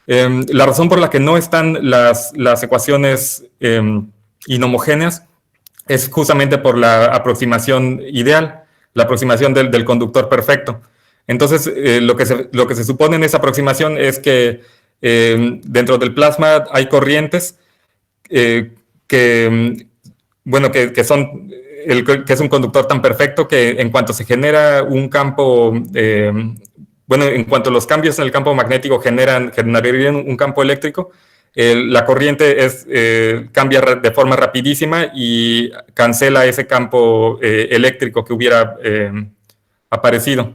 La razón por la que no están las ecuaciones inhomogéneas es justamente por la aproximación ideal, la aproximación del conductor perfecto. Entonces, lo que se supone en esa aproximación es que dentro del plasma hay corrientes que es un conductor tan perfecto que en cuanto se genera un campo, en cuanto los cambios en el campo magnético generarían un campo eléctrico, la corriente cambia de forma rapidísima y cancela ese campo eléctrico que hubiera aparecido.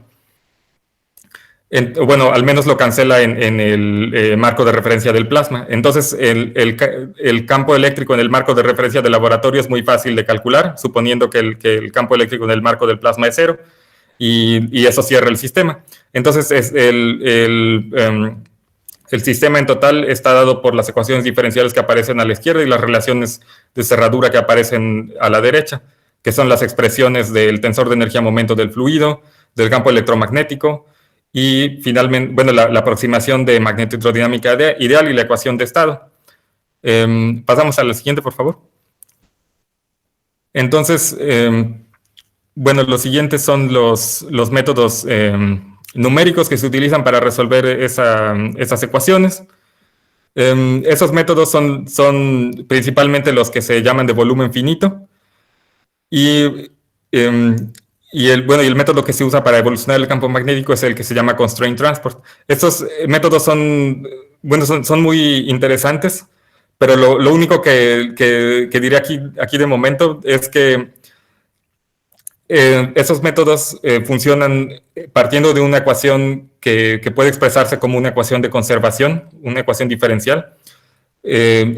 Al menos lo cancela en el marco de referencia del plasma. Entonces, el campo eléctrico en el marco de referencia del laboratorio es muy fácil de calcular, suponiendo que el campo eléctrico en el marco del plasma es 0, y eso cierra el sistema. Entonces, el sistema en total está dado por las ecuaciones diferenciales que aparecen a la izquierda y las relaciones de cerradura que aparecen a la derecha, que son las expresiones del tensor de energía-momento del fluido, del campo electromagnético, y finalmente, la aproximación de magnetohidrodinámica ideal y la ecuación de estado. Pasamos a la siguiente, por favor. Entonces, los siguientes son los métodos numéricos que se utilizan para resolver esas ecuaciones. Esos métodos son principalmente los que se llaman de volumen finito. Y el método que se usa para evolucionar el campo magnético es el que se llama constraint transport. Estos métodos son muy interesantes, pero lo único que diré aquí de momento es que esos métodos funcionan partiendo de una ecuación que puede expresarse como una ecuación de conservación, una ecuación diferencial.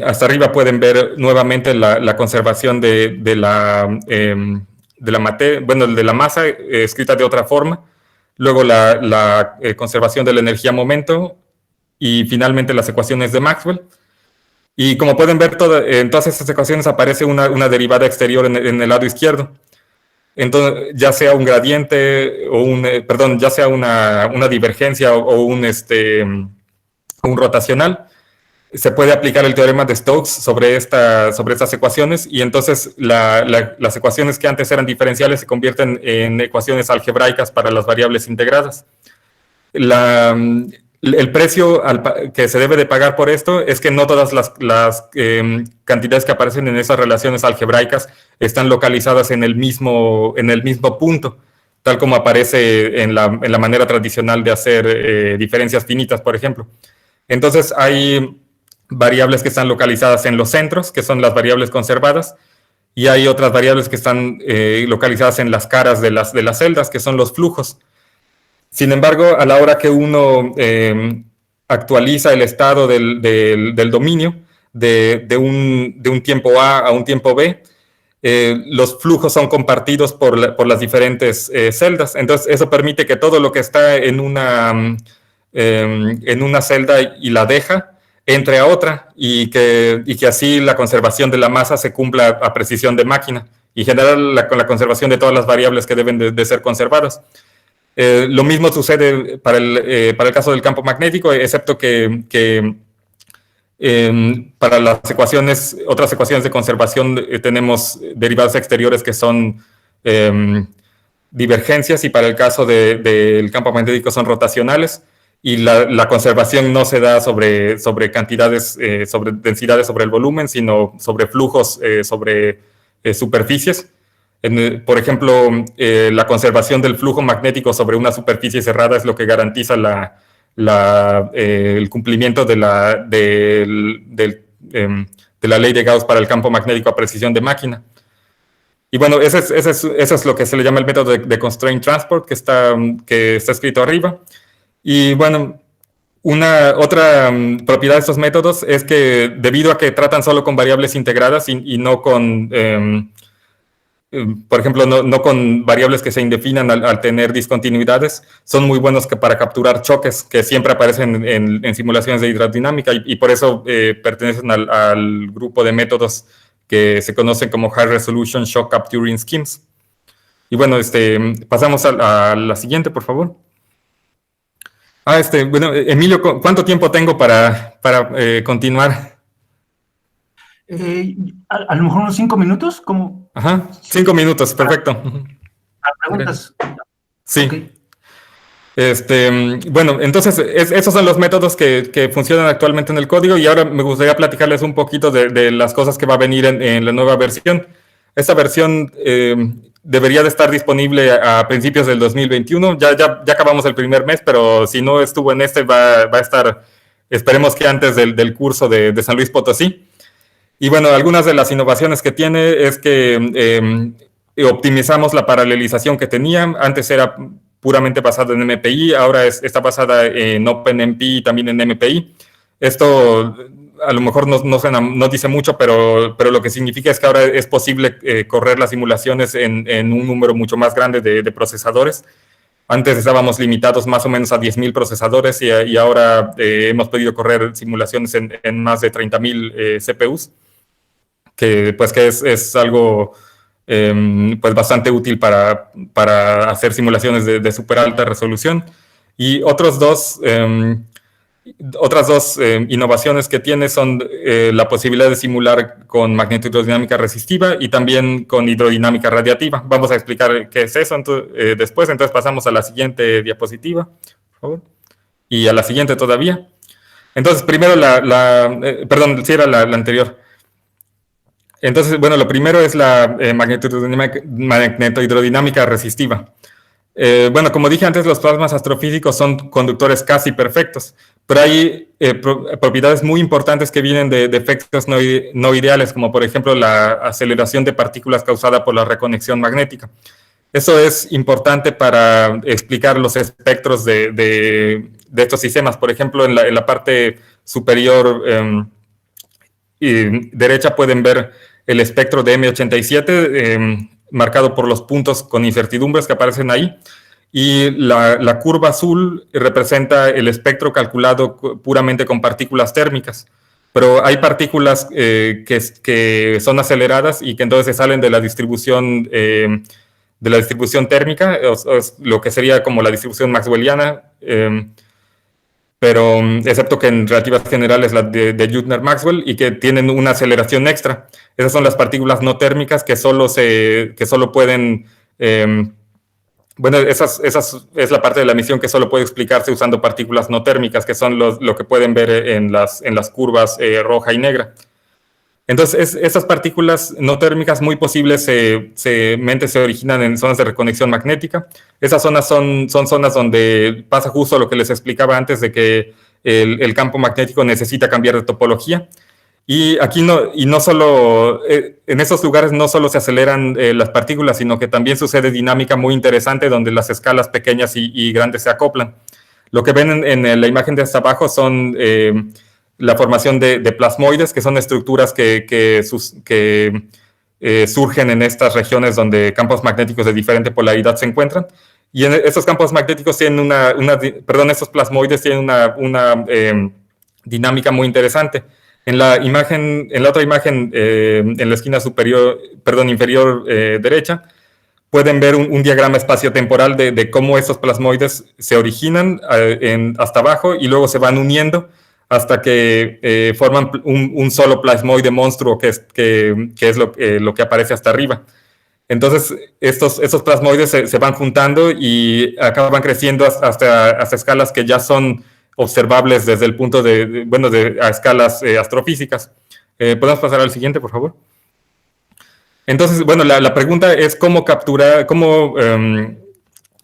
Hasta arriba pueden ver nuevamente la conservación de la masa escrita de otra forma, luego la conservación de la energía-momento y finalmente las ecuaciones de Maxwell. Y como pueden ver, en todas estas ecuaciones aparece una derivada exterior en el lado izquierdo. Entonces, ya sea un gradiente o ya sea una divergencia o un rotacional, se puede aplicar el teorema de Stokes sobre estas ecuaciones, y entonces las ecuaciones que antes eran diferenciales se convierten en ecuaciones algebraicas para las variables integradas. El precio que se debe de pagar por esto es que no todas las cantidades que aparecen en esas relaciones algebraicas están localizadas en el mismo punto, tal como aparece en la manera tradicional de hacer diferencias finitas, por ejemplo. Entonces hay variables que están localizadas en los centros, que son las variables conservadas, y hay otras variables que están localizadas en las caras de las celdas, que son los flujos. Sin embargo, a la hora que uno actualiza el estado del dominio de un tiempo A a un tiempo B, los flujos son compartidos por las diferentes celdas. Entonces, eso permite que todo lo que está en una celda y la deja entre a otra y que así la conservación de la masa se cumpla a precisión de máquina y generar la conservación de todas las variables que deben de ser conservadas. Lo mismo sucede para el caso del campo magnético, excepto que para las otras ecuaciones de conservación tenemos derivadas exteriores que son divergencias, y para el caso del campo magnético son rotacionales, y la conservación no se da sobre cantidades, sobre densidades sobre el volumen, sino sobre flujos sobre superficies. Por ejemplo, la conservación del flujo magnético sobre una superficie cerrada es lo que garantiza el cumplimiento de la ley de Gauss para el campo magnético a precisión de máquina. Y bueno, eso es lo que se le llama el método de constraint transport, que está escrito arriba. Y bueno, otra propiedad de estos métodos es que, debido a que tratan solo con variables integradas y no con, por ejemplo, no con variables que se indefinan al tener discontinuidades, son muy buenos para capturar choques que siempre aparecen en simulaciones de hidrodinámica, y por eso pertenecen al grupo de métodos que se conocen como High Resolution Shock Capturing Schemes. Y bueno, pasamos a la siguiente, por favor. Bueno, Emilio, ¿cuánto tiempo tengo para continuar? A lo mejor unos 5 minutos, ¿cómo? Ajá, 5 minutos, perfecto. ¿Preguntas? Sí. Okay. Bueno, entonces, esos son los métodos que funcionan actualmente en el código, y ahora me gustaría platicarles un poquito de las cosas que va a venir en la nueva versión. Esta versión debería de estar disponible a principios del 2021. Ya acabamos el primer mes, pero si no estuvo en va a estar, esperemos que antes del curso de San Luis Potosí. Y bueno, algunas de las innovaciones que tiene es que optimizamos la paralelización que tenía. Antes era puramente basada en MPI, ahora está basada en OpenMP y también en MPI. Esto a lo mejor no dice mucho, pero lo que significa es que ahora es posible correr las simulaciones en un número mucho más grande de procesadores. Antes estábamos limitados más o menos a 10,000 procesadores, y ahora hemos podido correr simulaciones en más de 30,000 CPUs, que es algo pues bastante útil para hacer simulaciones de súper alta resolución. Y otras dos innovaciones que tiene son la posibilidad de simular con magnetohidrodinámica resistiva y también con hidrodinámica radiativa. Vamos a explicar qué es eso después. Entonces pasamos a la siguiente diapositiva, por favor. Y a la siguiente todavía. Entonces, primero perdón, si era la anterior. Entonces, bueno, lo primero es la magnetohidrodinámica resistiva. Bueno, como dije antes, los plasmas astrofísicos son conductores casi perfectos, pero hay propiedades muy importantes que vienen de efectos no ideales, como por ejemplo la aceleración de partículas causada por la reconexión magnética. Eso es importante para explicar los espectros de estos sistemas. Por ejemplo, en la parte superior y derecha pueden ver el espectro de M87, marcado por los puntos con incertidumbres que aparecen ahí, y la curva azul representa el espectro calculado puramente con partículas térmicas, pero hay partículas que son aceleradas y que entonces se salen de la distribución térmica, lo que sería como la distribución maxwelliana, pero excepto que en relativas generales la de Jüttner-Maxwell, y que tienen una aceleración extra. Esas son las partículas no térmicas que solo pueden, bueno, esa es la parte de la misión que solo puede explicarse usando partículas no térmicas, que son lo que pueden ver en las curvas roja y negra. Entonces, esas partículas no térmicas muy posibles se originan en zonas de reconexión magnética. Esas zonas son zonas donde pasa justo lo que les explicaba antes, de que el campo magnético necesita cambiar de topología. Y aquí no solo, en esos lugares no solo se aceleran las partículas, sino que también sucede dinámica muy interesante donde las escalas pequeñas y grandes se acoplan. Lo que ven en la imagen de hasta abajo son la formación de plasmoides, que son estructuras que surgen en estas regiones donde campos magnéticos de diferente polaridad se encuentran. Y en estos campos magnéticos tienen estos plasmoides tienen una dinámica muy interesante. En la otra imagen, en la esquina inferior derecha, pueden ver un diagrama espacio-temporal de cómo estos plasmoides se originan hasta abajo y luego se van uniendo hasta que forman un solo plasmoide monstruo que es lo que aparece hasta arriba. Entonces, estos plasmoides se van juntando y acaban creciendo hasta escalas que ya son observables desde el punto a escalas astrofísicas. ¿Podemos pasar al siguiente, por favor? Entonces, bueno, la pregunta es cómo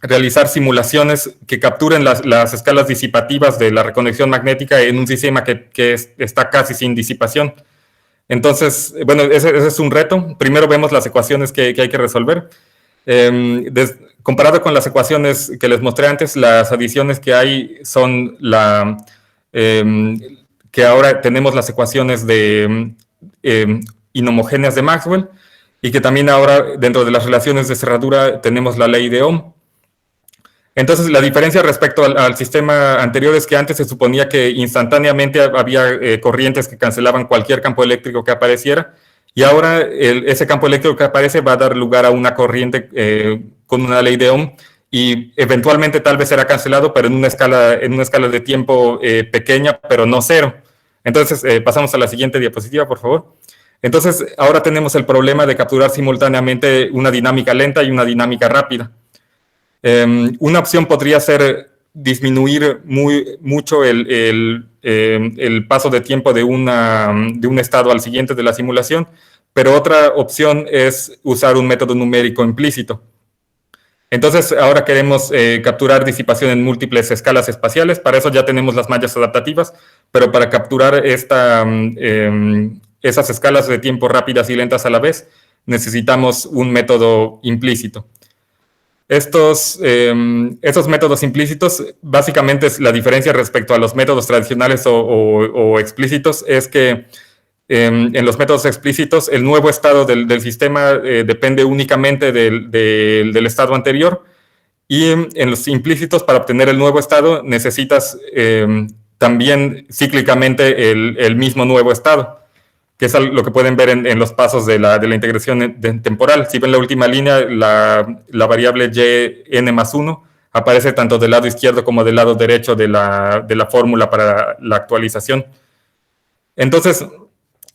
realizar simulaciones que capturen las escalas disipativas de la reconexión magnética en un sistema que está casi sin disipación. Entonces, bueno, ese es un reto. Primero vemos las ecuaciones que hay que resolver. Comparado con las ecuaciones que les mostré antes, las adiciones que hay son que ahora tenemos las ecuaciones inhomogéneas de Maxwell y que también ahora dentro de las relaciones de cerradura tenemos la ley de Ohm. Entonces, la diferencia respecto al sistema anterior es que antes se suponía que instantáneamente había corrientes que cancelaban cualquier campo eléctrico que apareciera, y ahora ese campo eléctrico que aparece va a dar lugar a una corriente con una ley de Ohm, y eventualmente tal vez será cancelado, pero en una escala de tiempo pequeña, pero no cero. Entonces, pasamos a la siguiente diapositiva, por favor. Entonces, ahora tenemos el problema de capturar simultáneamente una dinámica lenta y una dinámica rápida. Una opción podría ser disminuir mucho el paso de tiempo de un estado al siguiente de la simulación, pero otra opción es usar un método numérico implícito. Entonces, ahora queremos capturar disipación en múltiples escalas espaciales. Para eso ya tenemos las mallas adaptativas, pero para capturar esas escalas de tiempo rápidas y lentas a la vez, necesitamos un método implícito. Estos métodos implícitos, básicamente es la diferencia respecto a los métodos tradicionales o explícitos, es que en los métodos explícitos el nuevo estado del sistema depende únicamente del estado anterior, y en los implícitos, para obtener el nuevo estado, necesitas también cíclicamente el mismo nuevo estado, que es lo que pueden ver en los pasos de la integración temporal. Si ven la última línea, la variable yn más 1 aparece tanto del lado izquierdo como del lado derecho de la fórmula para la actualización. Entonces,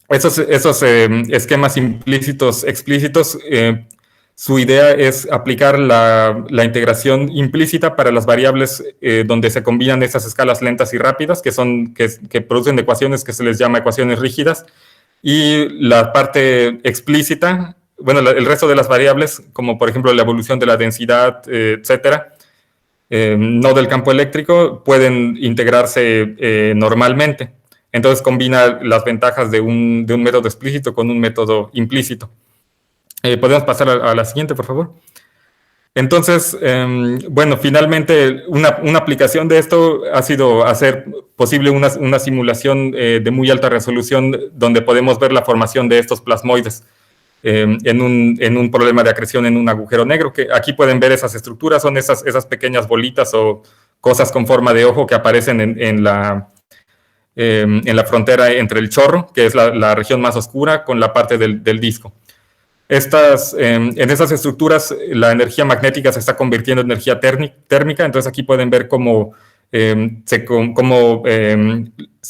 esos esquemas implícitos, explícitos, su idea es aplicar la integración implícita para las variables donde se combinan esas escalas lentas y rápidas, que producen ecuaciones que se les llama ecuaciones rígidas, y la parte explícita, bueno, el resto de las variables, como por ejemplo la evolución de la densidad, etcétera, no del campo eléctrico, pueden integrarse normalmente. Entonces combina las ventajas de un método explícito con un método implícito. ¿Podemos pasar a la siguiente, por favor? Entonces, bueno, finalmente una aplicación de esto ha sido hacer posible una simulación de muy alta resolución donde podemos ver la formación de estos plasmoides en un problema de acreción en un agujero negro, que aquí pueden ver esas estructuras, son esas pequeñas bolitas o cosas con forma de ojo que aparecen en la frontera entre el chorro, que es la región más oscura, con la parte del disco. En esas estructuras la energía magnética se está convirtiendo en energía térmica, entonces aquí pueden ver cómo se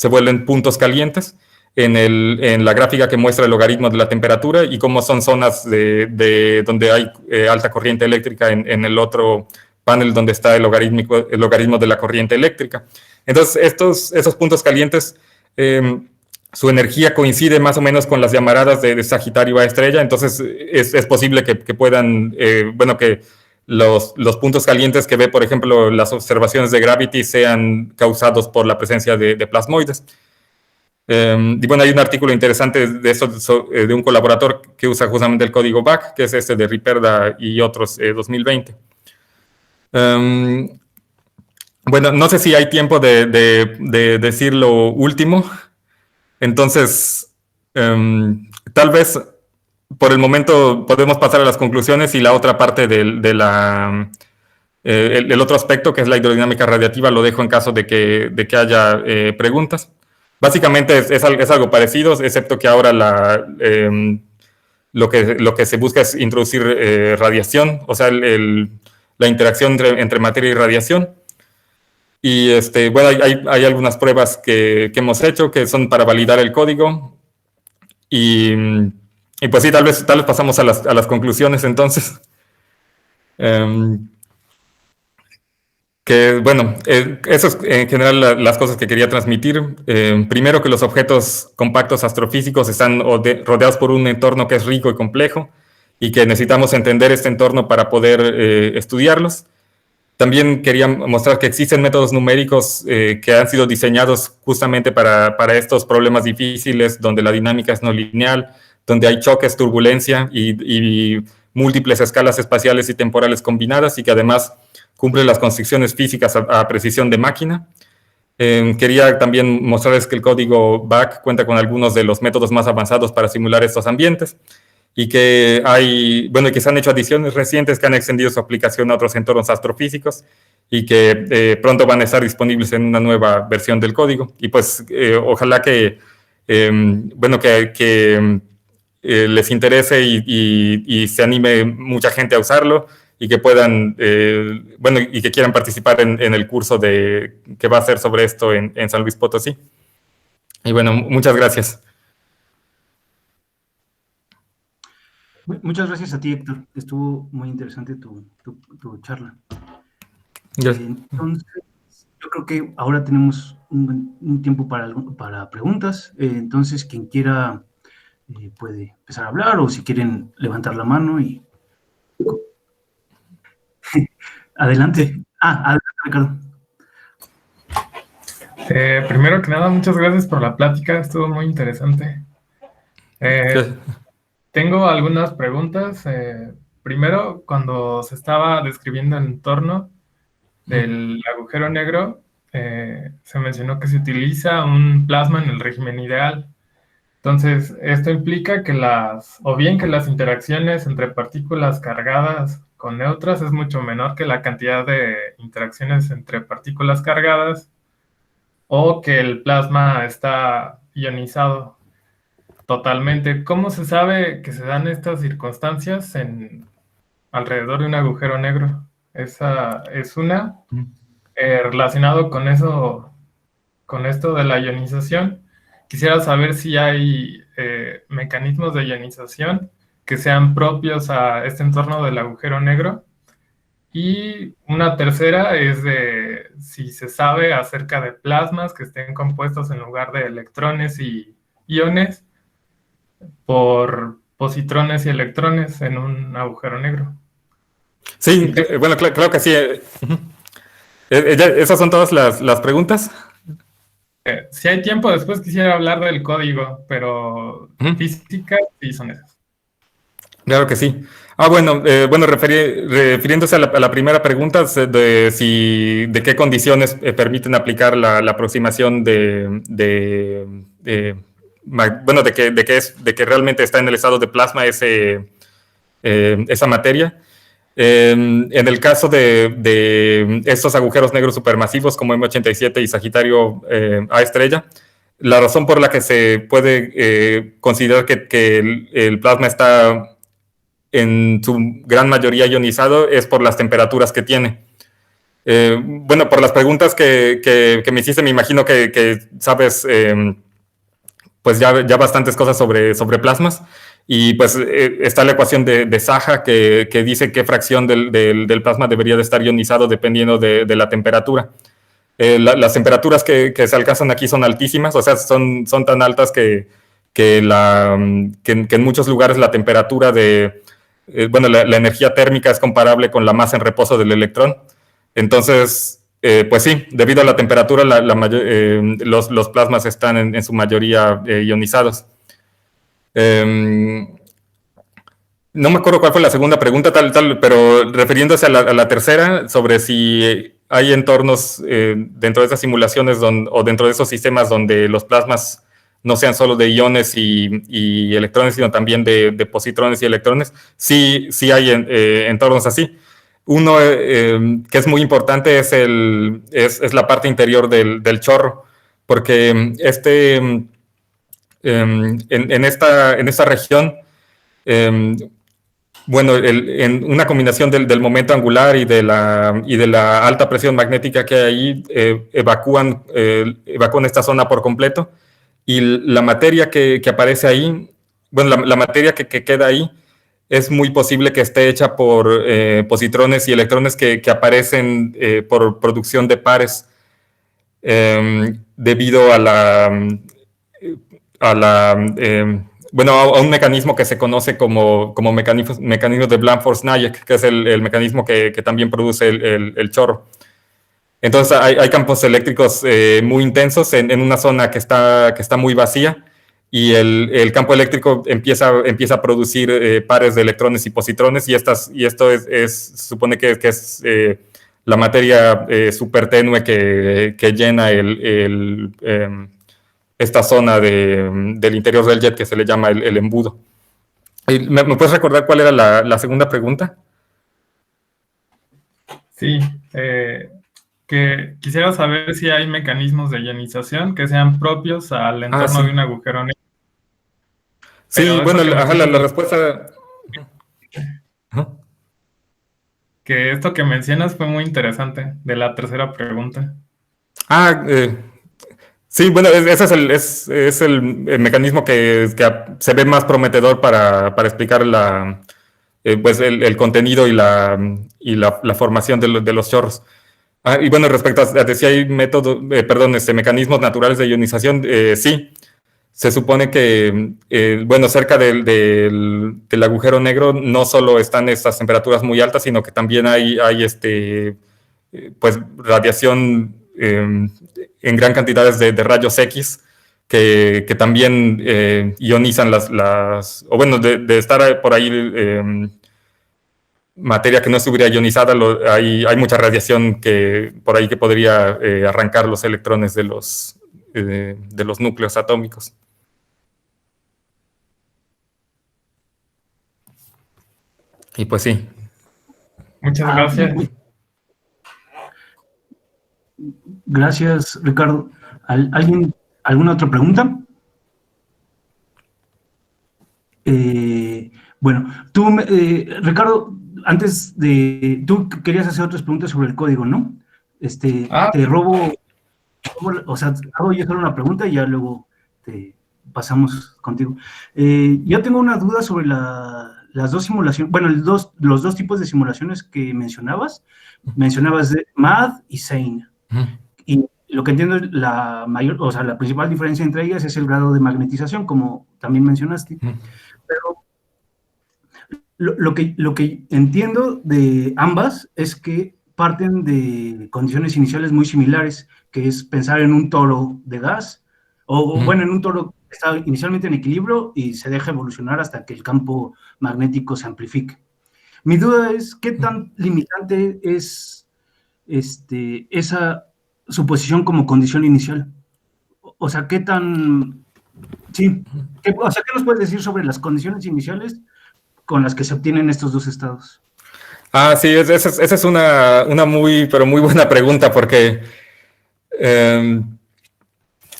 vuelven puntos calientes en la gráfica que muestra el logaritmo de la temperatura, y cómo son zonas donde hay alta corriente eléctrica en el otro panel donde está el logaritmo de la corriente eléctrica. Entonces esos puntos calientes, su energía coincide más o menos con las llamaradas de Sagitario a estrella, entonces es posible que puedan, que los puntos calientes que ve, por ejemplo, las observaciones de Gravity sean causados por la presencia de plasmoides. Y bueno, hay un artículo interesante de eso, de un colaborador que usa justamente el código BAC, que es de Riperda y otros, 2020. Bueno, no sé si hay tiempo de decir lo último. Entonces, tal vez por el momento podemos pasar a las conclusiones, y la otra parte el otro aspecto, que es la hidrodinámica radiativa, lo dejo en caso de que haya preguntas. Básicamente es algo parecido, excepto que ahora lo que se busca es introducir radiación, o sea, la interacción entre materia y radiación. Y bueno, hay algunas pruebas que hemos hecho que son para validar el código. Y pues sí, tal vez pasamos a las conclusiones entonces. Que bueno, eso es en general las cosas que quería transmitir. Primero, que los objetos compactos astrofísicos están rodeados por un entorno que es rico y complejo y que necesitamos entender este entorno para poder estudiarlos. También quería mostrar que existen métodos numéricos que han sido diseñados justamente para estos problemas difíciles, donde la dinámica es no lineal, donde hay choques, turbulencia y múltiples escalas espaciales y temporales combinadas, y que además cumple las constricciones físicas a precisión de máquina. Quería también mostrarles que el código BAC cuenta con algunos de los métodos más avanzados para simular estos ambientes, y que que se han hecho adiciones recientes que han extendido su aplicación a otros entornos astrofísicos, y que pronto van a estar disponibles en una nueva versión del código. Y pues ojalá que les interese y se anime mucha gente a usarlo, y que puedan, y que quieran participar en el curso que va a ser sobre esto en San Luis Potosí. Y bueno, muchas gracias. Muchas gracias a ti, Héctor. Estuvo muy interesante tu charla. Entonces, yo creo que ahora tenemos un tiempo para preguntas. Entonces, quien quiera puede empezar a hablar, o si quieren levantar la mano y... Adelante. Adelante, Ricardo. Primero que nada, muchas gracias por la plática, estuvo muy interesante. Tengo algunas preguntas. Primero, cuando se estaba describiendo el entorno del agujero negro, se mencionó que se utiliza un plasma en el régimen ideal. Entonces, esto implica que las interacciones entre partículas cargadas con neutras es mucho menor que la cantidad de interacciones entre partículas cargadas, o que el plasma está ionizado totalmente. ¿Cómo se sabe que se dan estas circunstancias alrededor de un agujero negro? Esa es una. Relacionado con eso, con esto de la ionización, quisiera saber si hay mecanismos de ionización que sean propios a este entorno del agujero negro. Y una tercera es de si se sabe acerca de plasmas que estén compuestos en lugar de electrones y iones por positrones y electrones en un agujero negro. Sí, bueno, claro que sí. ¿Esas son todas las preguntas? Si hay tiempo, después quisiera hablar del código, pero físicas sí son esas. Claro que sí. Refiriéndose a la primera pregunta de qué condiciones permiten aplicar la aproximación de que realmente está en el estado de plasma esa materia. En el caso de estos agujeros negros supermasivos como M87 y Sagitario A estrella, la razón por la que se puede considerar que el plasma está en su gran mayoría ionizado es por las temperaturas que tiene. Por las preguntas que me hiciste, me imagino que sabes pues ya bastantes cosas sobre plasmas. Y pues está la ecuación de Saja que dice qué fracción del plasma debería de estar ionizado dependiendo de la temperatura. Las temperaturas que se alcanzan aquí son altísimas, o sea, son tan altas que en muchos lugares la temperatura la energía térmica es comparable con la masa en reposo del electrón. Entonces, pues sí, debido a la temperatura, los plasmas están en su mayoría ionizados. No me acuerdo cuál fue la segunda pregunta, pero refiriéndose a la tercera, sobre si hay entornos dentro de esas simulaciones o dentro de esos sistemas donde los plasmas no sean solo de iones y electrones, sino también de positrones y electrones. Sí hay entornos así. Uno que es muy importante es la parte interior del chorro, porque en esta región, bueno, en una combinación del momento angular y de la alta presión magnética que hay ahí, evacúan esta zona por completo, y la materia que aparece ahí, bueno, la materia que queda ahí, es muy posible que esté hecha por positrones y electrones que aparecen por producción de pares, debido bueno, a un mecanismo que se conoce como mecanismo de Blandfors-Nayak, que es el mecanismo que también produce el chorro. Entonces hay campos eléctricos muy intensos en una zona que está muy vacía, y el campo eléctrico empieza a producir pares de electrones y positrones, y esto se supone que es la materia súper tenue que llena esta zona del interior del jet, que se le llama el embudo. ¿Me puedes recordar cuál era la segunda pregunta? Sí, que quisiera saber si hay mecanismos de ionización que sean propios al entorno de un agujero negro. Sí, bueno, la respuesta... Que esto que mencionas fue muy interesante, de la tercera pregunta. Sí, bueno, ese es el mecanismo que se ve más prometedor para explicar pues el contenido y la formación de los chorros. Y bueno, respecto a si hay mecanismos naturales de ionización, sí. Se supone que, bueno, cerca del agujero negro no solo están estas temperaturas muy altas, sino que también hay pues radiación en gran cantidades de rayos X que también ionizan o bueno, de estar por ahí materia que no estuviera ionizada, hay mucha radiación por ahí que podría arrancar los electrones de los núcleos atómicos. Y pues sí. Muchas gracias. Gracias, Ricardo. ¿Alguna otra pregunta? Bueno, Ricardo, tú querías hacer otras preguntas sobre el código, ¿no? Te robo, o sea, hago yo solo una pregunta y ya luego pasamos contigo. Yo tengo una duda sobre las dos simulaciones, bueno, los dos tipos de simulaciones que mencionabas. Mencionabas de MAD y SANE. Y lo que entiendo es la principal diferencia entre ellas es el grado de magnetización, como también mencionaste. Pero lo que entiendo de ambas es que parten de condiciones iniciales muy similares, que es pensar en un toro de gas, bueno, en un toro que está inicialmente en equilibrio y se deja evolucionar hasta que el campo magnético se amplifique. Mi duda es, ¿qué tan limitante es esa suposición como condición inicial? O sea, ¿qué tan... Sí, ¿qué nos puedes decir sobre las condiciones iniciales con las que se obtienen estos dos estados? Sí, esa es una muy, pero muy buena pregunta, porque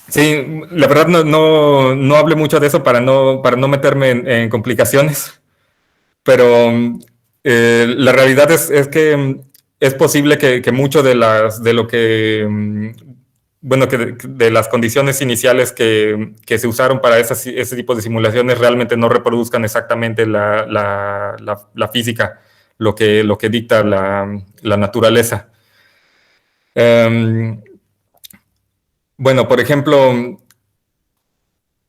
sí, la verdad no hablé mucho de eso para no meterme en complicaciones, pero la realidad es que es posible que mucho de lo que, bueno, de las condiciones iniciales que se usaron para ese tipo de simulaciones realmente no reproduzcan exactamente la física, lo que dicta la naturaleza. Bueno, por ejemplo,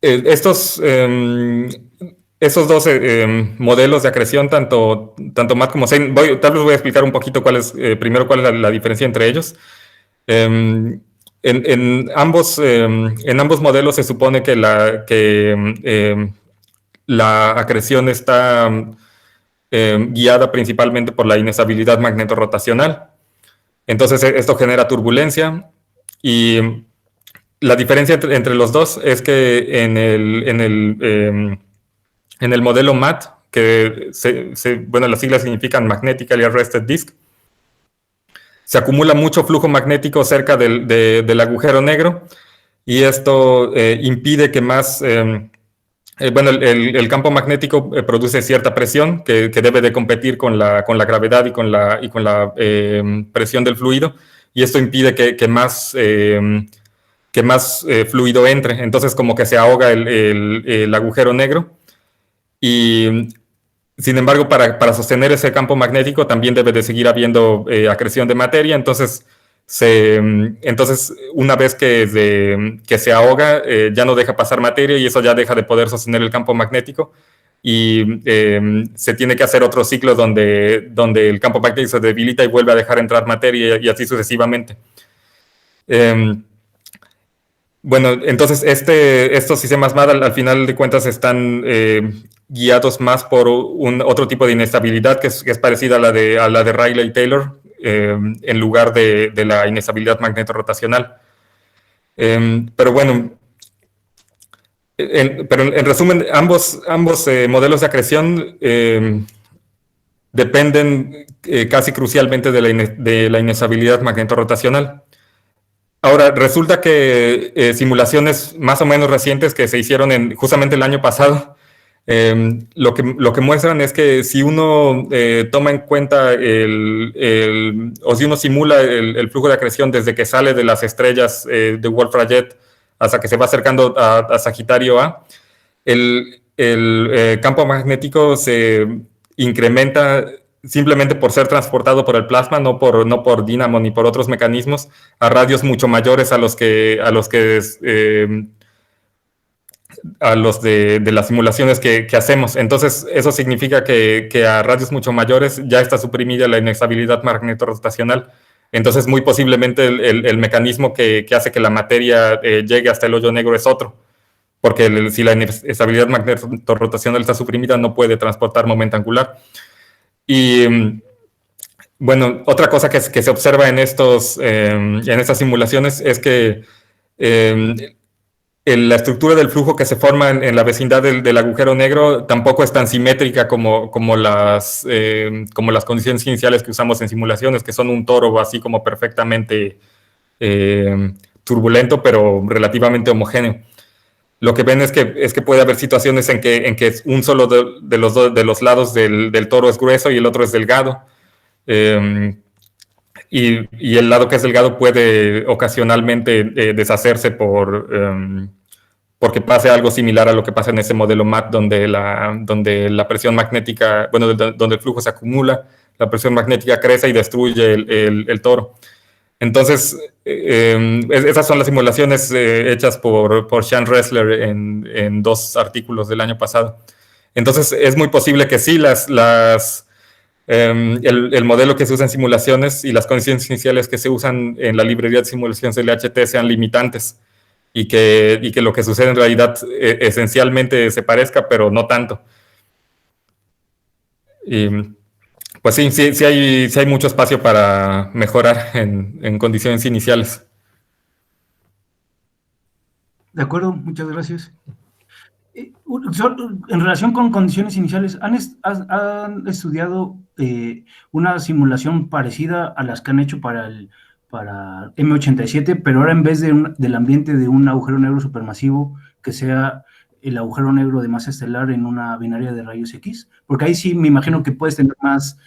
esos dos modelos de acreción, tanto MAD como SANE, tal vez voy a explicar un poquito primero cuál es la diferencia entre ellos. En ambos modelos se supone que la acreción está guiada principalmente por la inestabilidad magnetorrotacional. Entonces esto genera turbulencia, y la diferencia entre los dos es que en el modelo MAD, que bueno, las siglas significan Magnetically Arrested Disk, se acumula mucho flujo magnético cerca del agujero negro, y esto impide que más... bueno, el campo magnético produce cierta presión que debe de competir con la gravedad y con la presión del fluido, y esto impide que más fluido entre. Entonces como que se ahoga el agujero negro, y sin embargo para sostener ese campo magnético también debe de seguir habiendo acreción de materia. Entonces una vez que se ahoga, ya no deja pasar materia, y eso ya deja de poder sostener el campo magnético, y se tiene que hacer otro ciclo donde el campo magnético se debilita y vuelve a dejar entrar materia, y así sucesivamente. Bueno, entonces estos sistemas MAD al final de cuentas están guiados más por otro tipo de inestabilidad que es parecida a la de Rayleigh-Taylor, en lugar de la inestabilidad magnetorrotacional. Pero bueno, en resumen, ambos modelos de acreción dependen casi crucialmente de la inestabilidad magnetorrotacional. Ahora, resulta que simulaciones más o menos recientes que se hicieron justamente el año pasado, lo que muestran es que si uno toma en cuenta o si uno simula el flujo de acreción desde que sale de las estrellas de Wolf-Rayet hasta que se va acercando a Sagitario A, el campo magnético se incrementa simplemente por ser transportado por el plasma, no por dínamo ni por otros mecanismos, a radios mucho mayores a los de las simulaciones que hacemos. Entonces, eso significa que a radios mucho mayores ya está suprimida la inestabilidad magnetorrotacional. Entonces, muy posiblemente el mecanismo que hace que la materia llegue hasta el hoyo negro es otro, porque si la inestabilidad magnetorrotacional está suprimida, no puede transportar momento angular. Y bueno, otra cosa que se observa en estas simulaciones es que la estructura del flujo que se forma en la vecindad del agujero negro tampoco es tan simétrica como las condiciones iniciales que usamos en simulaciones, que son un toro así como perfectamente turbulento, pero relativamente homogéneo. Lo que ven es que puede haber situaciones en que un solo de los lados del toro es grueso y el otro es delgado. Y el lado que es delgado puede ocasionalmente deshacerse porque pase algo similar a lo que pasa en ese modelo MAT, donde la presión magnética, bueno, donde el flujo se acumula, la presión magnética crece y destruye el toro. Entonces, esas son las simulaciones hechas por Sean Ressler en 2 artículos del año pasado. Entonces, es muy posible que sí, el modelo que se usa en simulaciones y las condiciones iniciales que se usan en la librería de simulaciones del LHT sean limitantes, y que lo que sucede en realidad esencialmente se parezca, pero no tanto. Y pues sí hay mucho espacio para mejorar en condiciones iniciales. De acuerdo, muchas gracias. En relación con condiciones iniciales, ¿han estudiado una simulación parecida a las que han hecho para M87, pero ahora en vez del ambiente de un agujero negro supermasivo, que sea el agujero negro de masa estelar en una binaria de rayos X? Porque ahí sí me imagino que puedes tener más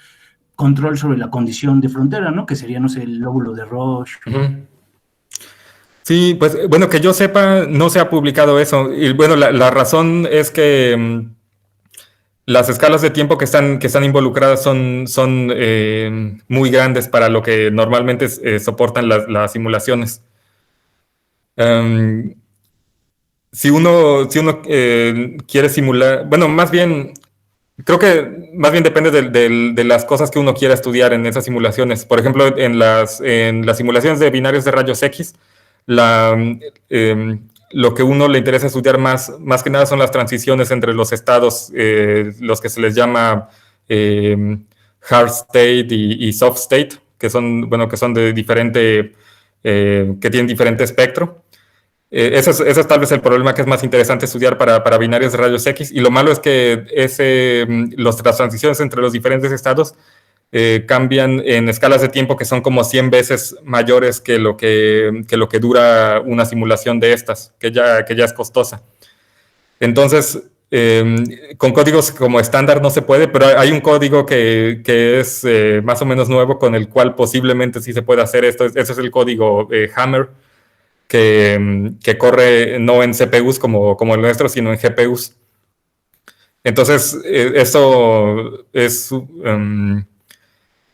control sobre la condición de frontera, ¿no? Que sería, no sé, el lóbulo de Roche. Uh-huh. Sí, pues bueno, que yo sepa, no se ha publicado eso. Y bueno, la razón es que las escalas de tiempo que están involucradas son muy grandes para lo que normalmente soportan las simulaciones. Si uno quiere simular, bueno, más bien, creo que más bien depende de las cosas que uno quiera estudiar en esas simulaciones. Por ejemplo, en las simulaciones de binarios de rayos X, lo que uno le interesa estudiar más que nada son las transiciones entre los estados, los que se les llama hard state y soft state, que son de diferente, que tienen diferente espectro. Ese es tal vez el problema que es más interesante estudiar para binarios de rayos X, y lo malo es que las transiciones entre los diferentes estados cambian en escalas de tiempo que son como 100 veces mayores que lo que dura una simulación de estas, que ya es costosa. Entonces, con códigos como estándar no se puede, pero hay un código que es más o menos nuevo con el cual posiblemente sí se puede hacer esto. Ese es el código Hammer, que corre no en CPUs como el nuestro, sino en GPUs. Entonces, eso es...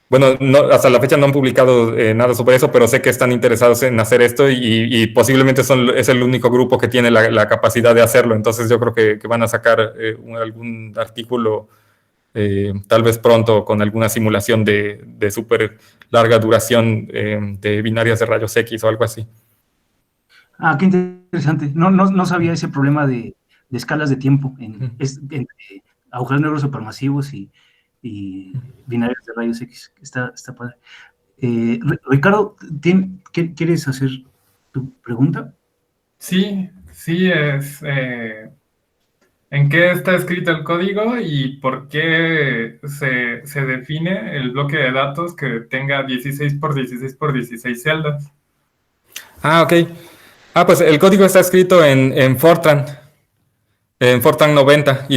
bueno, hasta la fecha no han publicado nada sobre eso, pero sé que están interesados en hacer esto y posiblemente es el único grupo que tiene la capacidad de hacerlo. Entonces yo creo que van a sacar algún artículo tal vez pronto con alguna simulación de súper larga duración de binarias de rayos X o algo así. Ah, qué interesante. No sabía ese problema de escalas de tiempo entre agujeros negros supermasivos y binarios de rayos X. Está padre. Ricardo, ¿quieres hacer tu pregunta? Sí, es... ¿en qué está escrito el código y por qué se define el bloque de datos que tenga 16 por 16 por 16 celdas? Ah, ok. Pues el código está escrito en Fortran. En Fortran 90 y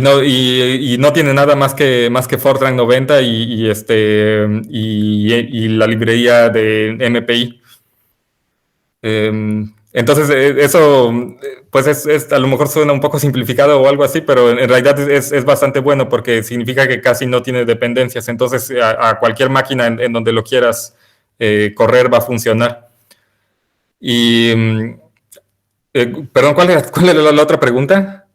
no tiene nada más que Fortran 90 y la librería de MPI. Entonces eso pues a lo mejor suena un poco simplificado o algo así, pero en realidad es bastante bueno porque significa que casi no tiene dependencias. Entonces a cualquier máquina en donde lo quieras correr va a funcionar. Y perdón, ¿cuál era la otra pregunta?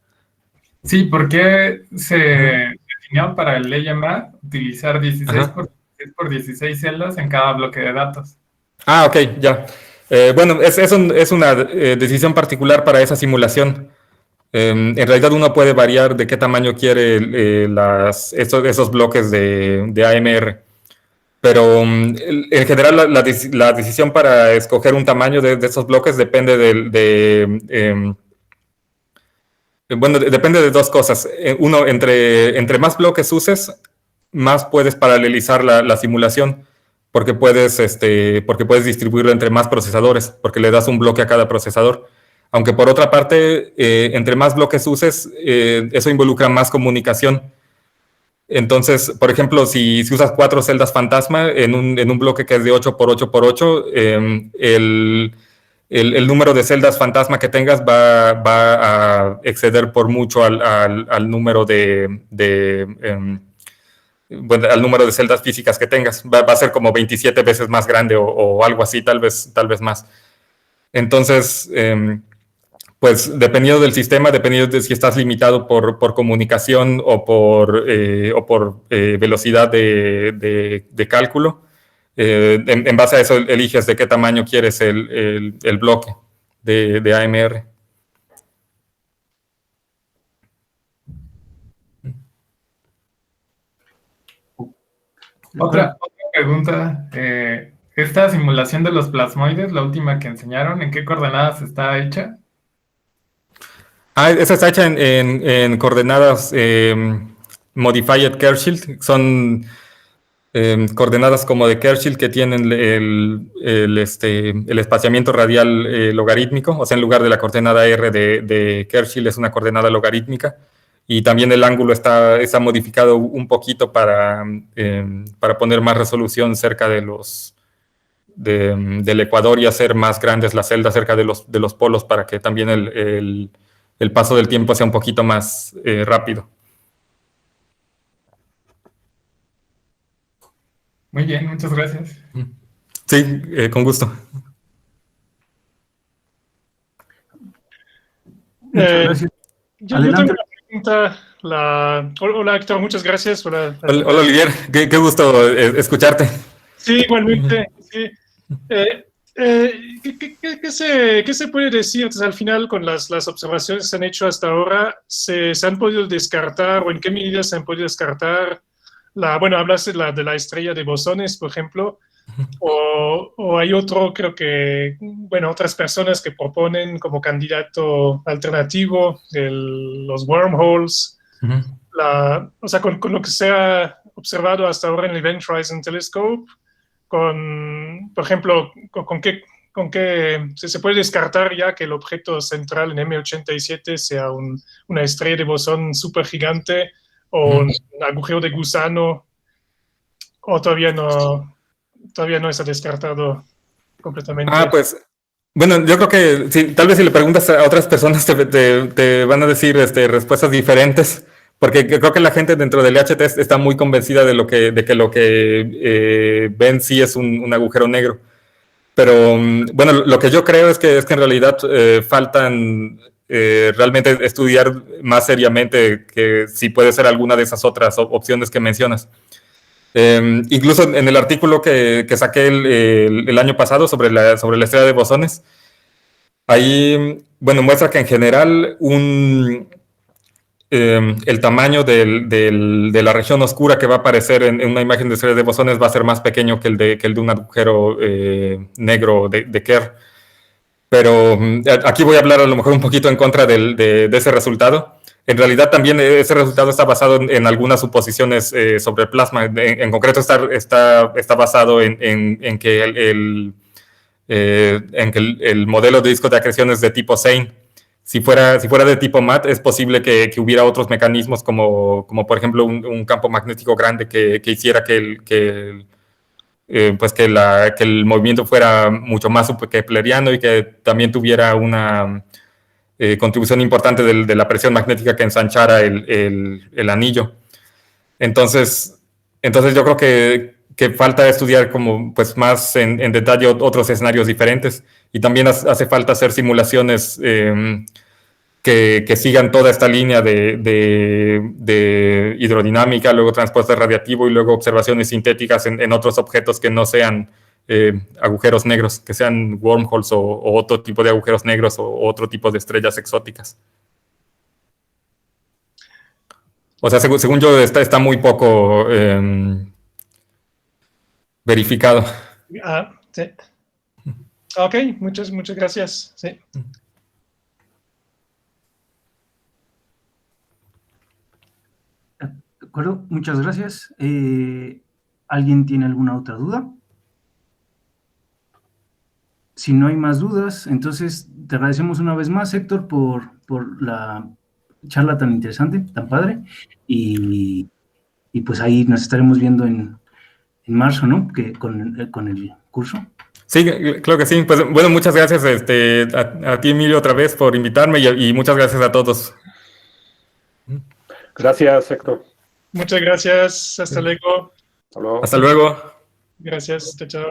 Sí, ¿por qué se definió para el LMA utilizar 16 por 16 por 16 celdas en cada bloque de datos? Ah, ok, ya. Bueno, es una decisión particular para esa simulación. En realidad uno puede variar de qué tamaño quiere esos bloques de AMR. Pero en general la decisión para escoger un tamaño de esos bloques depende depende de dos cosas. Uno, entre más bloques uses, más puedes paralelizar la simulación, porque puedes distribuirlo entre más procesadores, porque le das un bloque a cada procesador. Aunque por otra parte, entre más bloques uses, eso involucra más comunicación. Entonces, por ejemplo, si usas 4 celdas fantasma en un bloque que es de 8 por 8 por 8, el número de celdas fantasma que tengas va a exceder por mucho al número al número de celdas físicas que tengas. Va a ser como 27 veces más grande o algo así, tal vez más. Entonces, pues dependiendo del sistema, dependiendo de si estás limitado por comunicación o por velocidad de cálculo, en base a eso eliges de qué tamaño quieres el bloque de AMR. Otra pregunta. Esta simulación de los plasmoides, la última que enseñaron, ¿en qué coordenadas está hecha? Esa está hecha en coordenadas modified Kershill. Son coordenadas como de Kershill que tienen el espaciamiento radial logarítmico. O sea, en lugar de la coordenada R de Kershill es una coordenada logarítmica. Y también el ángulo está modificado un poquito para poner más resolución cerca del ecuador y hacer más grandes las celdas cerca de los polos para que también el paso del tiempo sea un poquito más rápido. Muy bien, muchas gracias. Sí, con gusto. Muchas gracias. Yo tengo una pregunta. Hola, Héctor, muchas gracias. Hola, Olivier, qué gusto escucharte. Sí, igualmente. Sí. ¿Qué se puede decir? Entonces, al final, con las observaciones que se han hecho hasta ahora, ¿se han podido descartar o en qué medida se han podido descartar? Hablaste de la estrella de bosones, por ejemplo, o hay creo que, otras personas que proponen como candidato alternativo los wormholes. O sea, con lo que se ha observado hasta ahora en el Event Horizon Telescope, por ejemplo, con qué se puede descartar ya que el objeto central en M87 sea una estrella de bosón supergigante o un agujero de gusano, o todavía no está descartado completamente. Pues, bueno, yo creo que sí, tal vez si le preguntas a otras personas te van a decir respuestas diferentes, porque creo que la gente dentro del LHT está muy convencida de que lo que ven sí es un agujero negro. Pero bueno, lo que yo creo es que en realidad faltan realmente estudiar más seriamente que si puede ser alguna de esas otras opciones que mencionas. Incluso en el artículo que saqué el año pasado sobre la estrella de bosones, ahí, bueno, muestra que en general el tamaño de la región oscura que va a aparecer en una imagen de estrella de bosones va a ser más pequeño que el de un agujero negro de Kerr. Pero aquí voy a hablar a lo mejor un poquito en contra de ese resultado. En realidad también ese resultado está basado en algunas suposiciones sobre el plasma. En concreto está basado en que el modelo de discos de acreción es de tipo Sein. Si fuera de tipo MAT, es posible que hubiera otros mecanismos como por ejemplo un campo magnético grande que hiciera que el movimiento fuera mucho más kepleriano y que también tuviera una contribución importante de la presión magnética que ensanchara el anillo. Entonces yo creo que falta estudiar como pues más en detalle otros escenarios diferentes, y también hace falta hacer simulaciones que sigan toda esta línea de hidrodinámica, luego transporte radiativo y luego observaciones sintéticas en otros objetos que no sean agujeros negros, que sean wormholes o otro tipo de agujeros negros o otro tipo de estrellas exóticas. O sea, según yo, está muy poco verificado. Sí. Ok, muchas gracias. Sí. De acuerdo, muchas gracias. ¿Alguien tiene alguna otra duda? Si no hay más dudas, entonces te agradecemos una vez más, Héctor, por la charla tan interesante, tan padre, y pues ahí nos estaremos viendo en marzo, ¿no? Con el curso. Sí, claro que sí. Pues bueno, muchas gracias a ti, Emilio, otra vez por invitarme, y muchas gracias a todos. Gracias, Héctor. Muchas gracias. Hasta luego. Hasta luego. Hasta luego. Gracias. Chao.